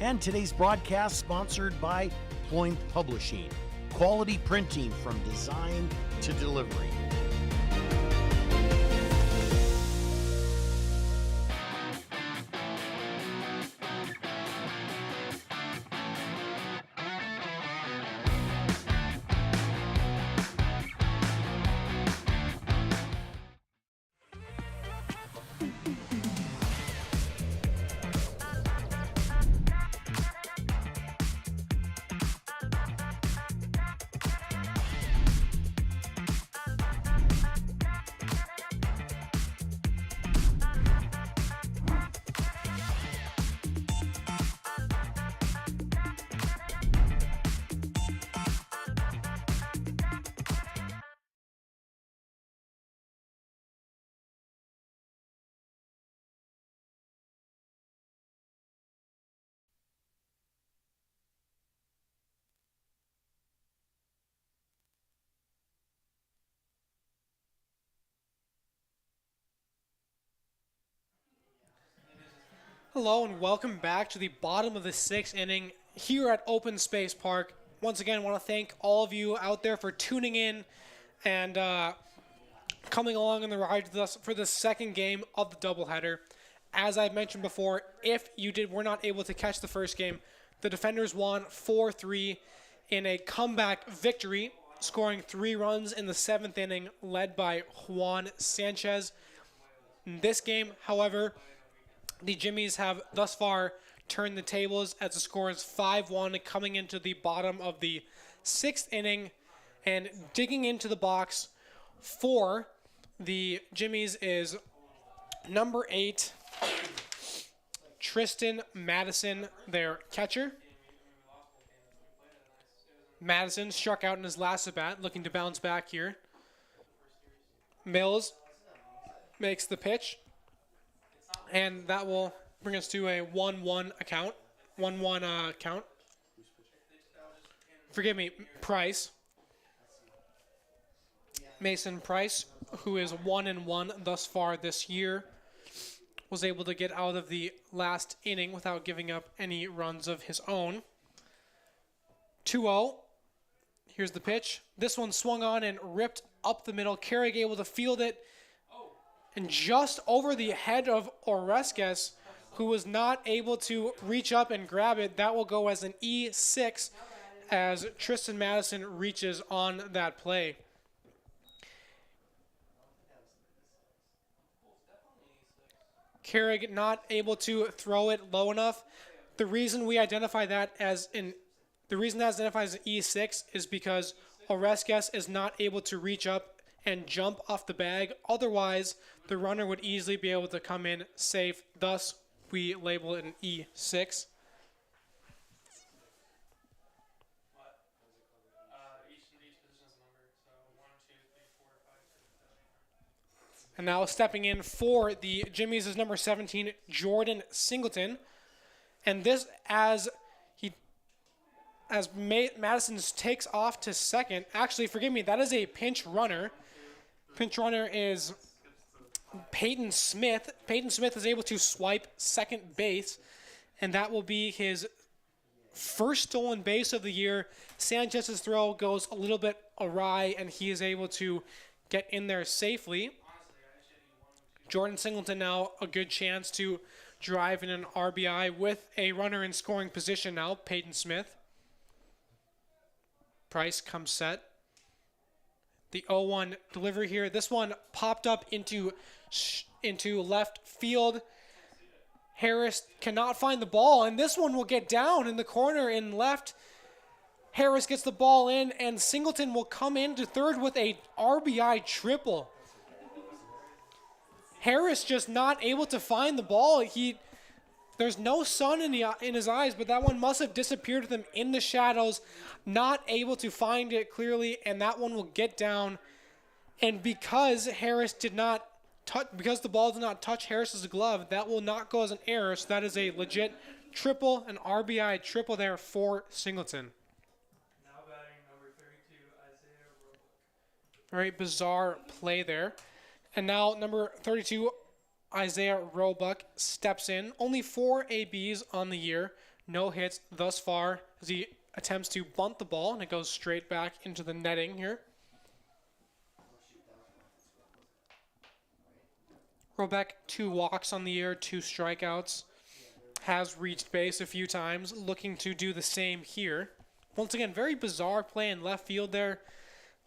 And today's broadcast sponsored by Ployne Publishing. Quality printing from design to delivery. Hello and welcome back to the bottom of the 6th inning here at Open Space Park. Once again, I want to thank all of you out there for tuning in and coming along on the ride with us for the second game of the doubleheader. As I mentioned before, if you were not able to catch the first game, the defenders won 4-3 in a comeback victory, scoring 3 runs in the 7th inning, led by Juan Sanchez. In this game, however, the Jimmies have thus far turned the tables as the score is 5-1 coming into the bottom of the 6th inning. And digging into the box for the Jimmies is number 8, Tristan Madison, their catcher. Madison struck out in his last at bat, looking to bounce back here. Mills makes the pitch. And that will bring us to a 1-1 account. 1-1 count. Forgive me, Price. Mason Price, who is 1-1 thus far this year, was able to get out of the last inning without giving up any runs of his own. 2-0. Here's the pitch. This one swung on and ripped up the middle. Carrig able to field it. And just over the head of Oresques, who was not able to reach up and grab it. That will go as an E6 as Tristan Madison reaches on that play. Carrig not able to throw it low enough. The reason we identify that as an The reason that's identified as an E6 is because Oreskes is not able to reach up and jump off the bag. Otherwise, the runner would easily be able to come in safe. Thus, we label it an E6. And now stepping in for the Jimmies is number 17, Jordan Singleton. And this Madison takes off to second. Actually, forgive me, that is a pinch runner. Pinch runner is Peyton Smith. Peyton Smith is able to swipe second base, and that will be his first stolen base of the year. Sanchez's throw goes a little bit awry, and he is able to get in there safely. Jordan Singleton now a good chance to drive in an RBI with a runner in scoring position now, Peyton Smith. Price comes set. The 0-1 delivery here. This one popped up into left field. Harris cannot find the ball, and this one will get down in the corner in left. Harris gets the ball in, and Singleton will come into third with a RBI triple. Harris just not able to find the ball. There's no sun in his eyes, but that one must have disappeared with him in the shadows, not able to find it clearly, and that one will get down. And because because the ball did not touch Harris's glove, that will not go as an error. So that is a legit triple, an RBI triple there for Singleton. Now batting number 32, Isaiah Roebuck. Very bizarre play there. And now number 32, Isaiah Roebuck steps in. Only 4 ABs on the year. No hits thus far as he attempts to bunt the ball, and it goes straight back into the netting here. Roebuck, 2 walks on the year, 2 strikeouts. Has reached base a few times, looking to do the same here. Once again, very bizarre play in left field there.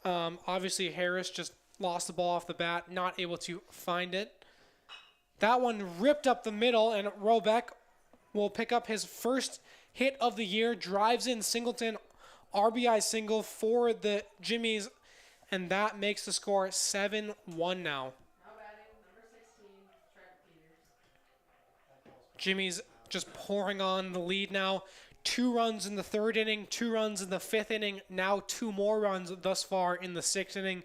Obviously, Harris just lost the ball off the bat, not able to find it. That one ripped up the middle, and Roebuck will pick up his first hit of the year, drives in Singleton, RBI single for the Jimmies, and that makes the score 7-1 now. Jimmy's just pouring on the lead now. 2 runs in the 3rd inning, 2 runs in the 5th inning, now 2 more runs thus far in the 6th inning.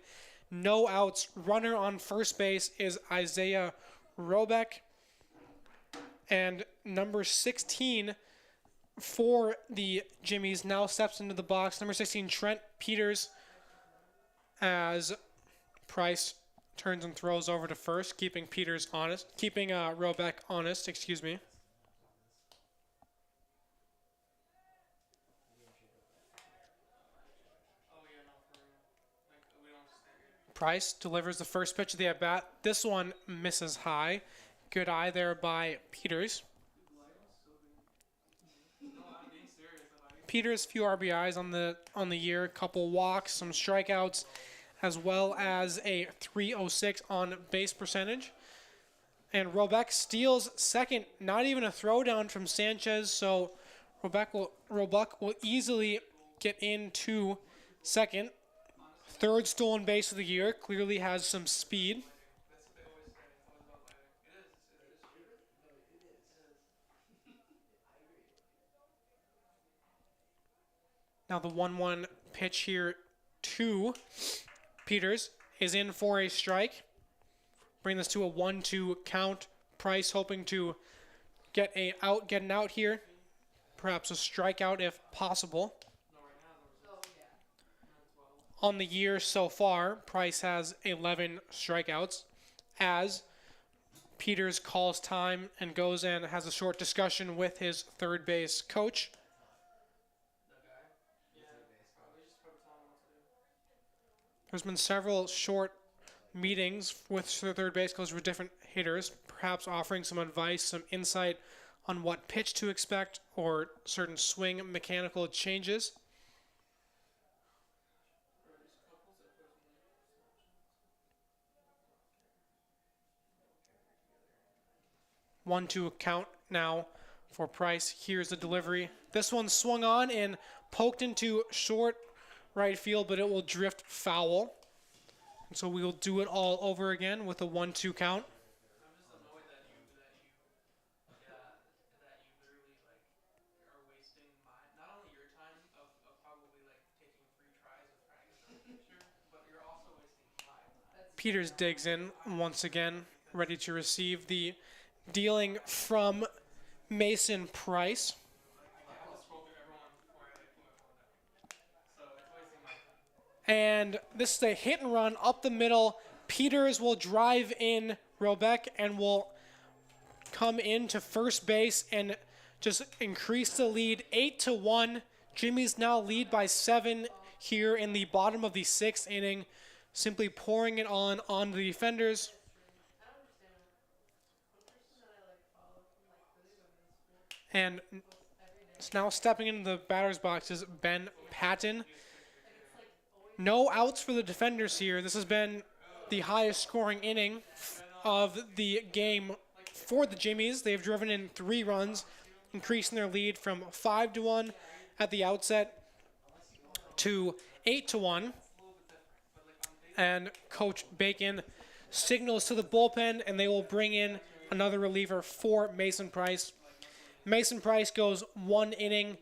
No outs. Runner on first base is Isaiah Roebuck. And number 16 for the Jimmies now steps into the box. Number 16, Trent Peters, as Price turns and throws over to first, keeping Roebuck honest, excuse me. Price delivers the first pitch of the at-bat. This one misses high. Good eye there by Peters. Peters, few RBIs on the year, a couple walks, some strikeouts, as well as a .306 on base percentage. And Roebuck steals second, not even a throwdown from Sanchez, so Roebuck will easily get into second. 3rd stolen base of the year, clearly has some speed. Now the 1-1 pitch here to Peters is in for a strike. Bring this to a 1-2 count. Price hoping to get an out here. Perhaps a strikeout if possible. On the year so far, Price has 11 strikeouts as Peters calls time and goes and has a short discussion with his third base coach. There's been several short meetings with third base coaches with different hitters, perhaps offering some advice, some insight on what pitch to expect or certain swing mechanical changes. One to count now for Price. Here's the delivery. This one swung on and poked into short right field, but it will drift foul. And so we will do it all over again with a 1-2 count. Peters digs in once again, ready to receive the dealing from Mason Price. And this is a hit and run up the middle. Peters will drive in Robeck and will come into first base and just increase the lead 8-1. Jimmy's now lead by 7 here in the bottom of the 6th inning, simply pouring it on the defenders. And now stepping into the batter's box is Ben Patton. No outs for the defenders here. This has been the highest scoring inning of the game for the Jimmies. They've driven in 3 runs, increasing their lead from 5-1 at the outset to 8-1. And Coach Bacon signals to the bullpen, and they will bring in another reliever for Mason Price. Mason Price goes 1 inning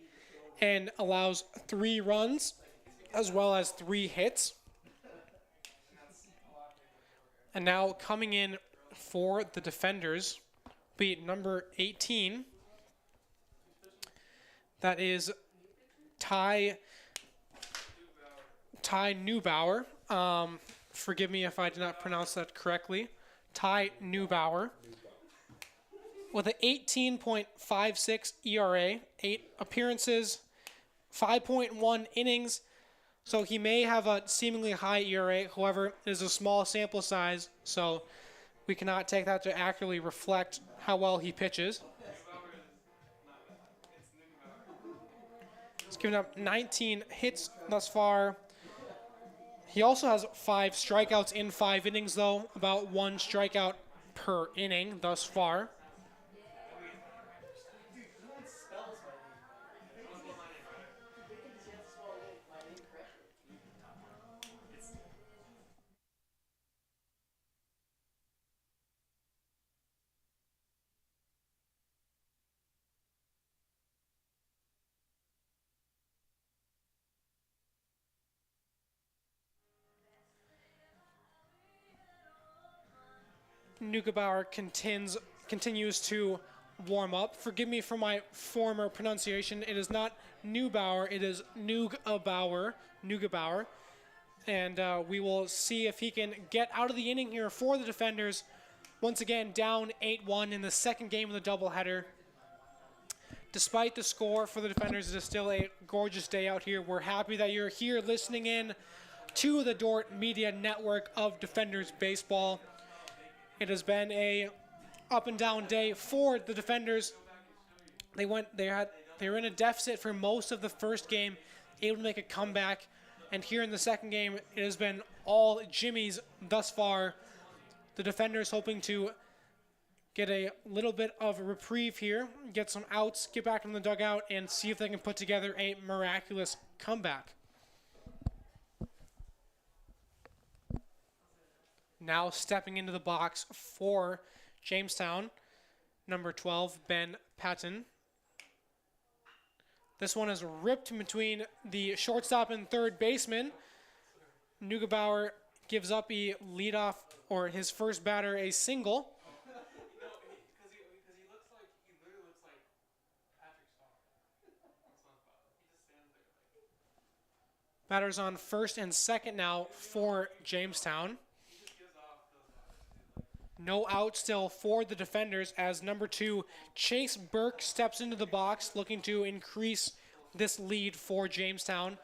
and allows 3 runs, as well as 3 hits. And now coming in for the defenders, be number 18. That is Ty Neubauer. Forgive me if I did not pronounce that correctly. Ty Neubauer. With an 18.56 ERA, 8 appearances, 5.1 innings. So he may have a seemingly high ERA. However, it is a small sample size, so we cannot take that to accurately reflect how well he pitches. He's given up 19 hits thus far. He also has 5 strikeouts in 5 innings, though, about 1 strikeout per inning thus far. Neugebauer continues to warm up. Forgive me for my former pronunciation. It is not Neubauer, it is Neugebauer. And we will see if he can get out of the inning here for the defenders. Once again, down 8-1 in the second game of the doubleheader. Despite the score for the defenders, it is still a gorgeous day out here. We're happy that you're here listening in to the Dordt Media Network of Defenders Baseball. It has been a up and down day for the defenders. They were in a deficit for most of the first game, able to make a comeback. And here in the second game, it has been all Jimmies thus far. The defenders hoping to get a little bit of a reprieve here, get some outs, get back in the dugout, and see if they can put together a miraculous comeback. Now stepping into the box for Jamestown, number 12, Ben Patton. This one is ripped between the shortstop and third baseman. Neugebauer gives up a leadoff, or his first batter, a single. Batters on first and second now for Jamestown. No out still for the defenders as number 2, Chase Burke, steps into the box looking to increase this lead for Jamestown.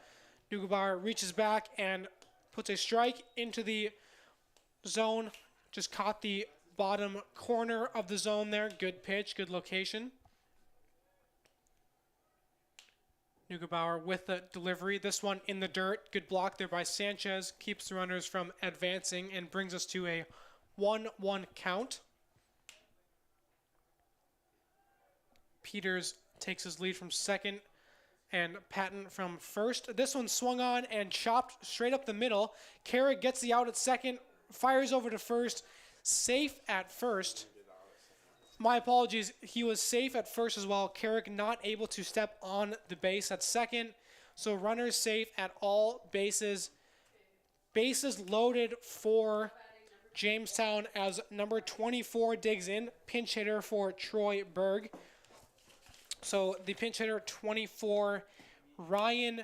Neugebauer reaches back and puts a strike into the zone. Just caught the bottom corner of the zone there. Good pitch, good location. Neugebauer with the delivery. This one in the dirt. Good block there by Sanchez. Keeps the runners from advancing and brings us to a 1-1 count. Peters takes his lead from second, and Patton from first. This one swung on and chopped straight up the middle. Carrick gets the out at second, fires over to first, safe at first. My apologies, he was safe at first as well. Carrick not able to step on the base at second. So runners safe at all bases. Bases loaded for Jamestown as number 24 digs in, pinch hitter for Troy Berg. So the pinch hitter 24, Ryan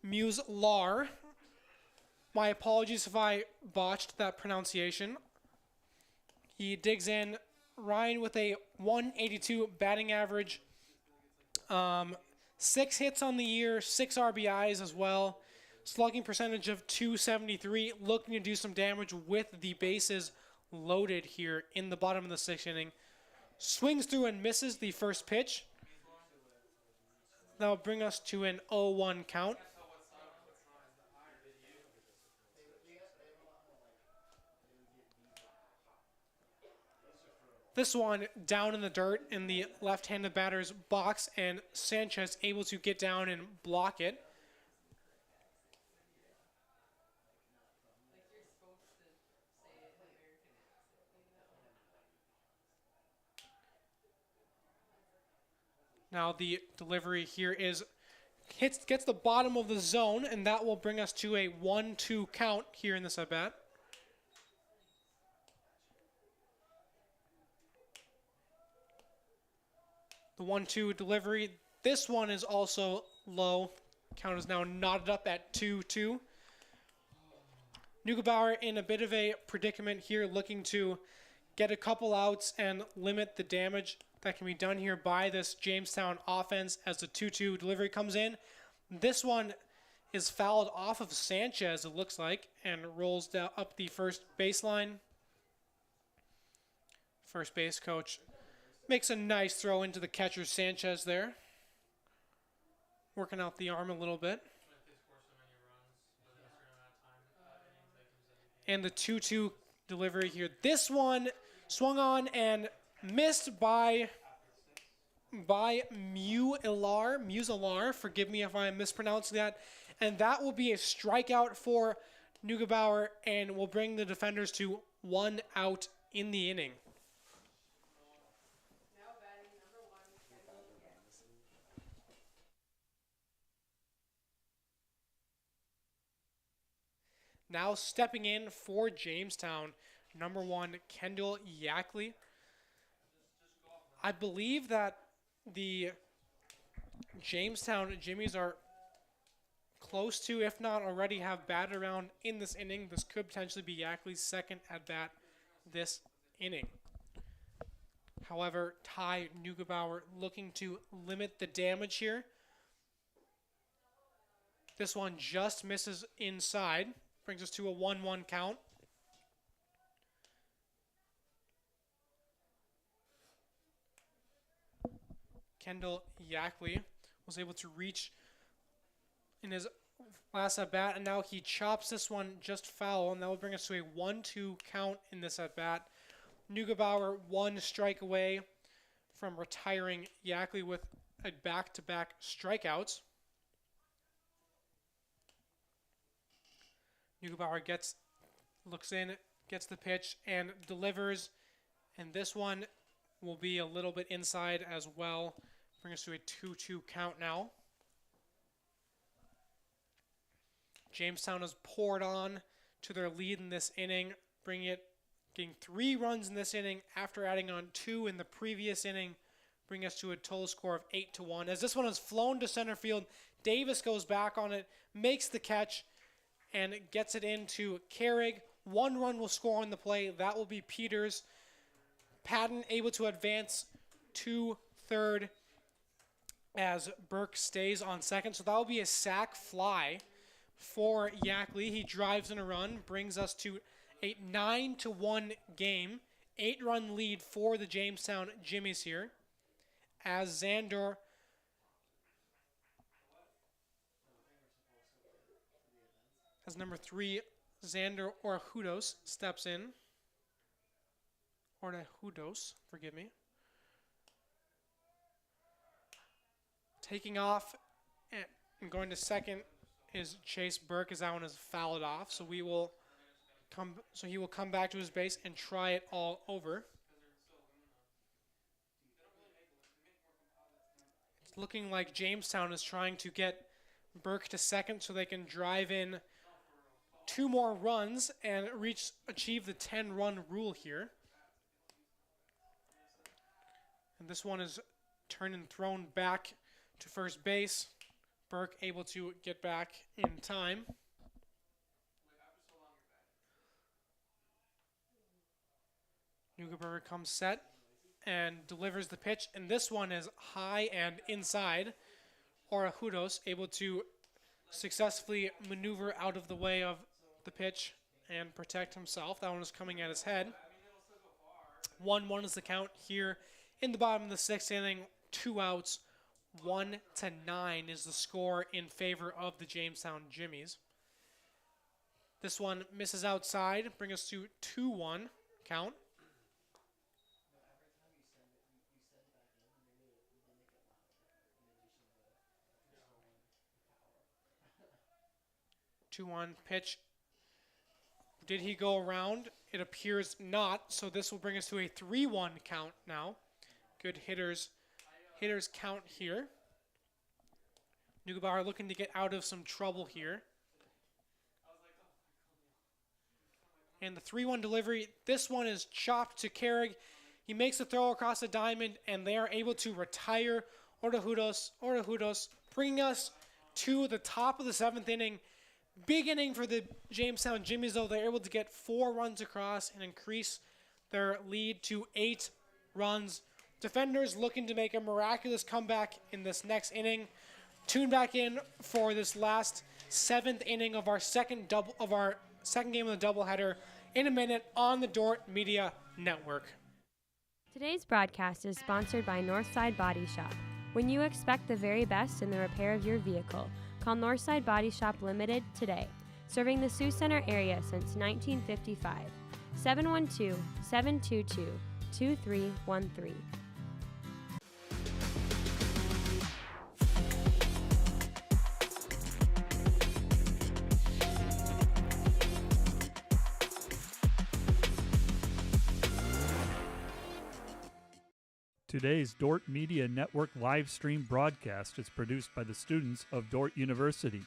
Muslar. My apologies if I botched that pronunciation. He digs in. Ryan with a 182 batting average. 6 hits on the year, 6 RBIs as well. Slugging percentage of 273. Looking to do some damage with the bases loaded here in the bottom of the 6th inning. Swings through and misses the first pitch. That'll bring us to an 0-1 count. This one down in the dirt in the left-handed batter's box, and Sanchez able to get down and block it. Now the delivery here gets the bottom of the zone, and that will bring us to a 1-2 count here in this at-bat. The 1-2 delivery. This one is also low. Count is now knotted up at 2-2. Neugebauer in a bit of a predicament here, looking to get a couple outs and limit the damage that can be done here by this Jamestown offense as the 2-2 delivery comes in. This one is fouled off of Sanchez, it looks like, and rolls down up the first baseline. First base coach makes a nice throw into the catcher Sanchez there. Working out the arm a little bit. And the 2-2 delivery here. This one swung on and missed by Muslar. Forgive me if I'm mispronouncing that. And that will be a strikeout for Neugebauer and will bring the defenders to 1 out in the inning. Now stepping in for Jamestown, number 1, Kendall Yackley. I believe that the Jamestown Jimmies are close to, if not already have batted around in this inning. This could potentially be Yackley's second at-bat this inning. However, Ty Neugebauer looking to limit the damage here. This one just misses inside. Brings us to a 1-1 count. Kendall Yackley was able to reach in his last at-bat, and now he chops this one just foul, and that will bring us to a 1-2 count in this at-bat. Neugebauer 1 strike away from retiring Yackley with a back-to-back strikeouts. Neugebauer looks in, gets the pitch, and delivers. And this one will be a little bit inside as well. Bring us to a 2-2 count now. Jamestown has poured on to their lead in this inning, getting 3 runs in this inning after adding on 2 in the previous inning, bring us to a total score of 8-1. As this one is flown to center field, Davis goes back on it, makes the catch, and gets it into Carrig. 1 run will score on the play. That will be Peters. Patton able to advance to third as Burke stays on second. So that will be a sac fly for Yackley. He drives in a run, brings us to a 9-1 game. 8-run lead for the Jamestown Jimmies here as Xander as number 3, Xander Orhudos steps in. Orhudos, forgive me. Taking off and going to second is Chase Burke, as that one is fouled off. So he will come back to his base and try it all over. It's looking like Jamestown is trying to get Burke to second so they can drive in 2 more runs and achieve the 10-run rule here. And this one is turned and thrown back to first base. Burke able to get back in time. Neugebauer comes set and delivers the pitch. And this one is high and inside. Orahudos able to successfully maneuver out of the way of the pitch and protect himself. That one is coming at his head. 1-1 is the count here in the bottom of the 6th inning. 2 outs. 1-9 is the score in favor of the Jamestown Jimmies. This one misses outside, bring us to 2-1 count. Pitch. Did he go around? It appears not, so this will bring us to a 3-1 count now. Good hitters count here. Neugebauer looking to get out of some trouble here. And the 3-1 delivery, this one is chopped to Carrig. He makes a throw across the diamond, and they are able to retire Orahudos, bringing us to the top of the 7th inning. Big inning for the Jamestown Jimmies, though. They're able to get 4 runs across and increase their lead to 8 runs. Defenders looking to make a miraculous comeback in this next inning. Tune back in for this last 7th inning of our second game of the doubleheader in a minute on the Dordt Media Network. Today's broadcast is sponsored by Northside Body Shop. When you expect the very best in the repair of your vehicle, call Northside Body Shop Limited today. Serving the Sioux Center area since 1955. 712-722-2313. Today's Dordt Media Network live stream broadcast is produced by the students of Dordt University.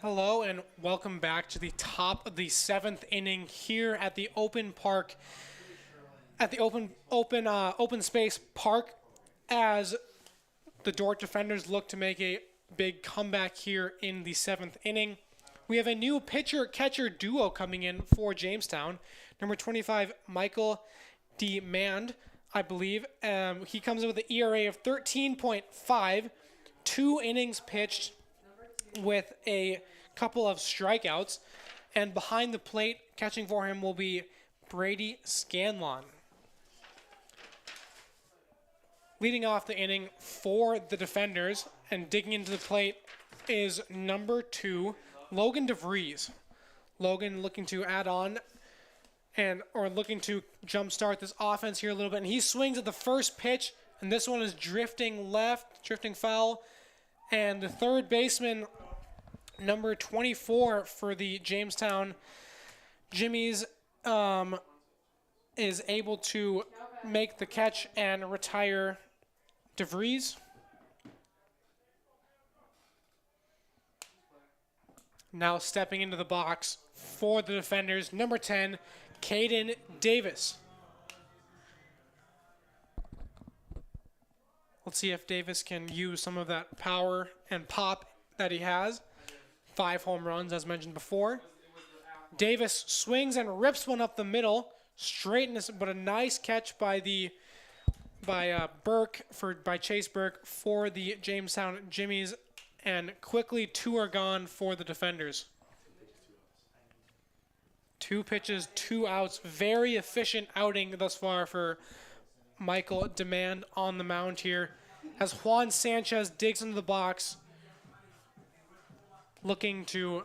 Hello and welcome back to the top of the 7th inning here at the open park, at the open space park, as the Dordt defenders look to make a big comeback here in the 7th inning. We have a new pitcher-catcher duo coming in for Jamestown. Number 25, Michael Demand, I believe. He comes in with an ERA of 13.5, 2 innings pitched with a couple of strikeouts. And behind the plate, catching for him will be Brady Scanlon. Leading off the inning for the defenders and digging into the plate is number 2, Logan DeVries. Logan looking to add on or looking to jumpstart this offense here a little bit. And he swings at the first pitch, and this one is drifting left, drifting foul. And the third baseman, number 24 for the Jamestown Jimmies, is able to make the catch and retire DeVries. Now stepping into the box for the defenders, number 10, Caden Davis. Let's see if Davis can use some of that power and pop that he has. 5 home runs, as mentioned before. Davis swings and rips one up the middle, straightness, but a nice catch by Chase Burke for the Jamestown Jimmies, and quickly 2 are gone for the defenders. 2 pitches, 2 outs. Very efficient outing thus far for Michael Demand on the mound here, as Juan Sanchez digs into the box, looking to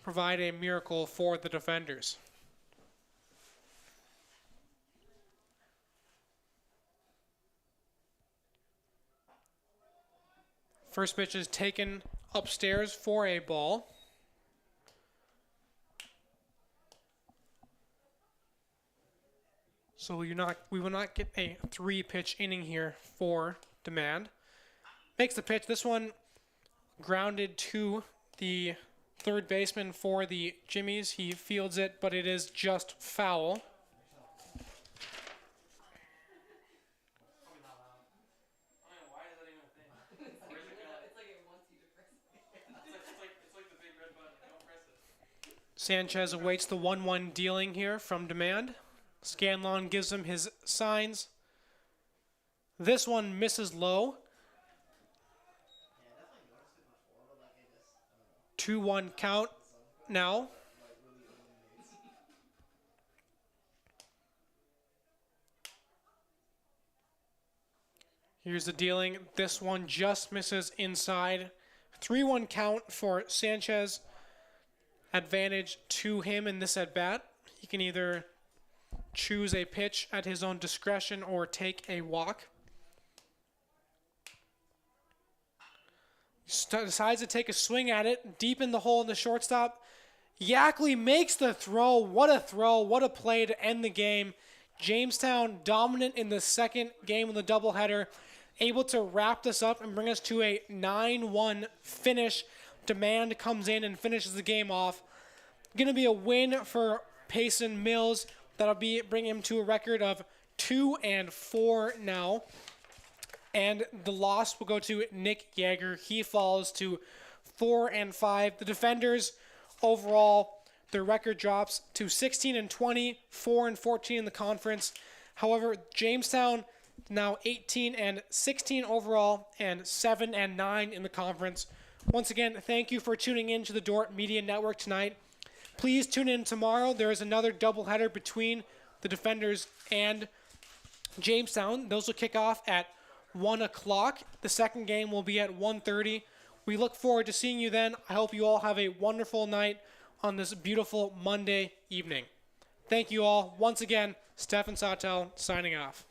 provide a miracle for the defenders. First pitch is taken upstairs for a ball. So we will not get a 3-pitch inning here for Demand. Makes the pitch. This one grounded to the third baseman for the Jimmies. He fields it, but it is just foul. Sanchez awaits the 1-1 dealing here from Demand. Scanlon gives him his signs. This one misses low. 2-1 count now. Here's the dealing. This one just misses inside. 3-1 count for Sanchez. Advantage to him in this at-bat. He can either choose a pitch at his own discretion or take a walk. Decides to take a swing at it, deep in the hole in the shortstop. Yackley makes the throw. What a throw. What a play to end the game. Jamestown dominant in the second game of the doubleheader, able to wrap this up and bring us to a 9-1 finish. Demand comes in and finishes the game off. Going to be a win for Payson Mills. That'll bring him to a record of 2-4 now. And the loss will go to Nick Yeager. He falls to 4-5. The defenders overall, their record drops to 16-20, 4-14 in the conference. However, Jamestown now 18-16 overall and 7-9 in the conference. Once again, thank you for tuning in to the Dordt Media Network tonight. Please tune in tomorrow. There is another doubleheader between the defenders and Jamestown. Those will kick off at 1 o'clock. The second game will be at 1:30. We look forward to seeing you then. I hope you all have a wonderful night on this beautiful Monday evening. Thank you all. Once again, Stefan Sautel signing off.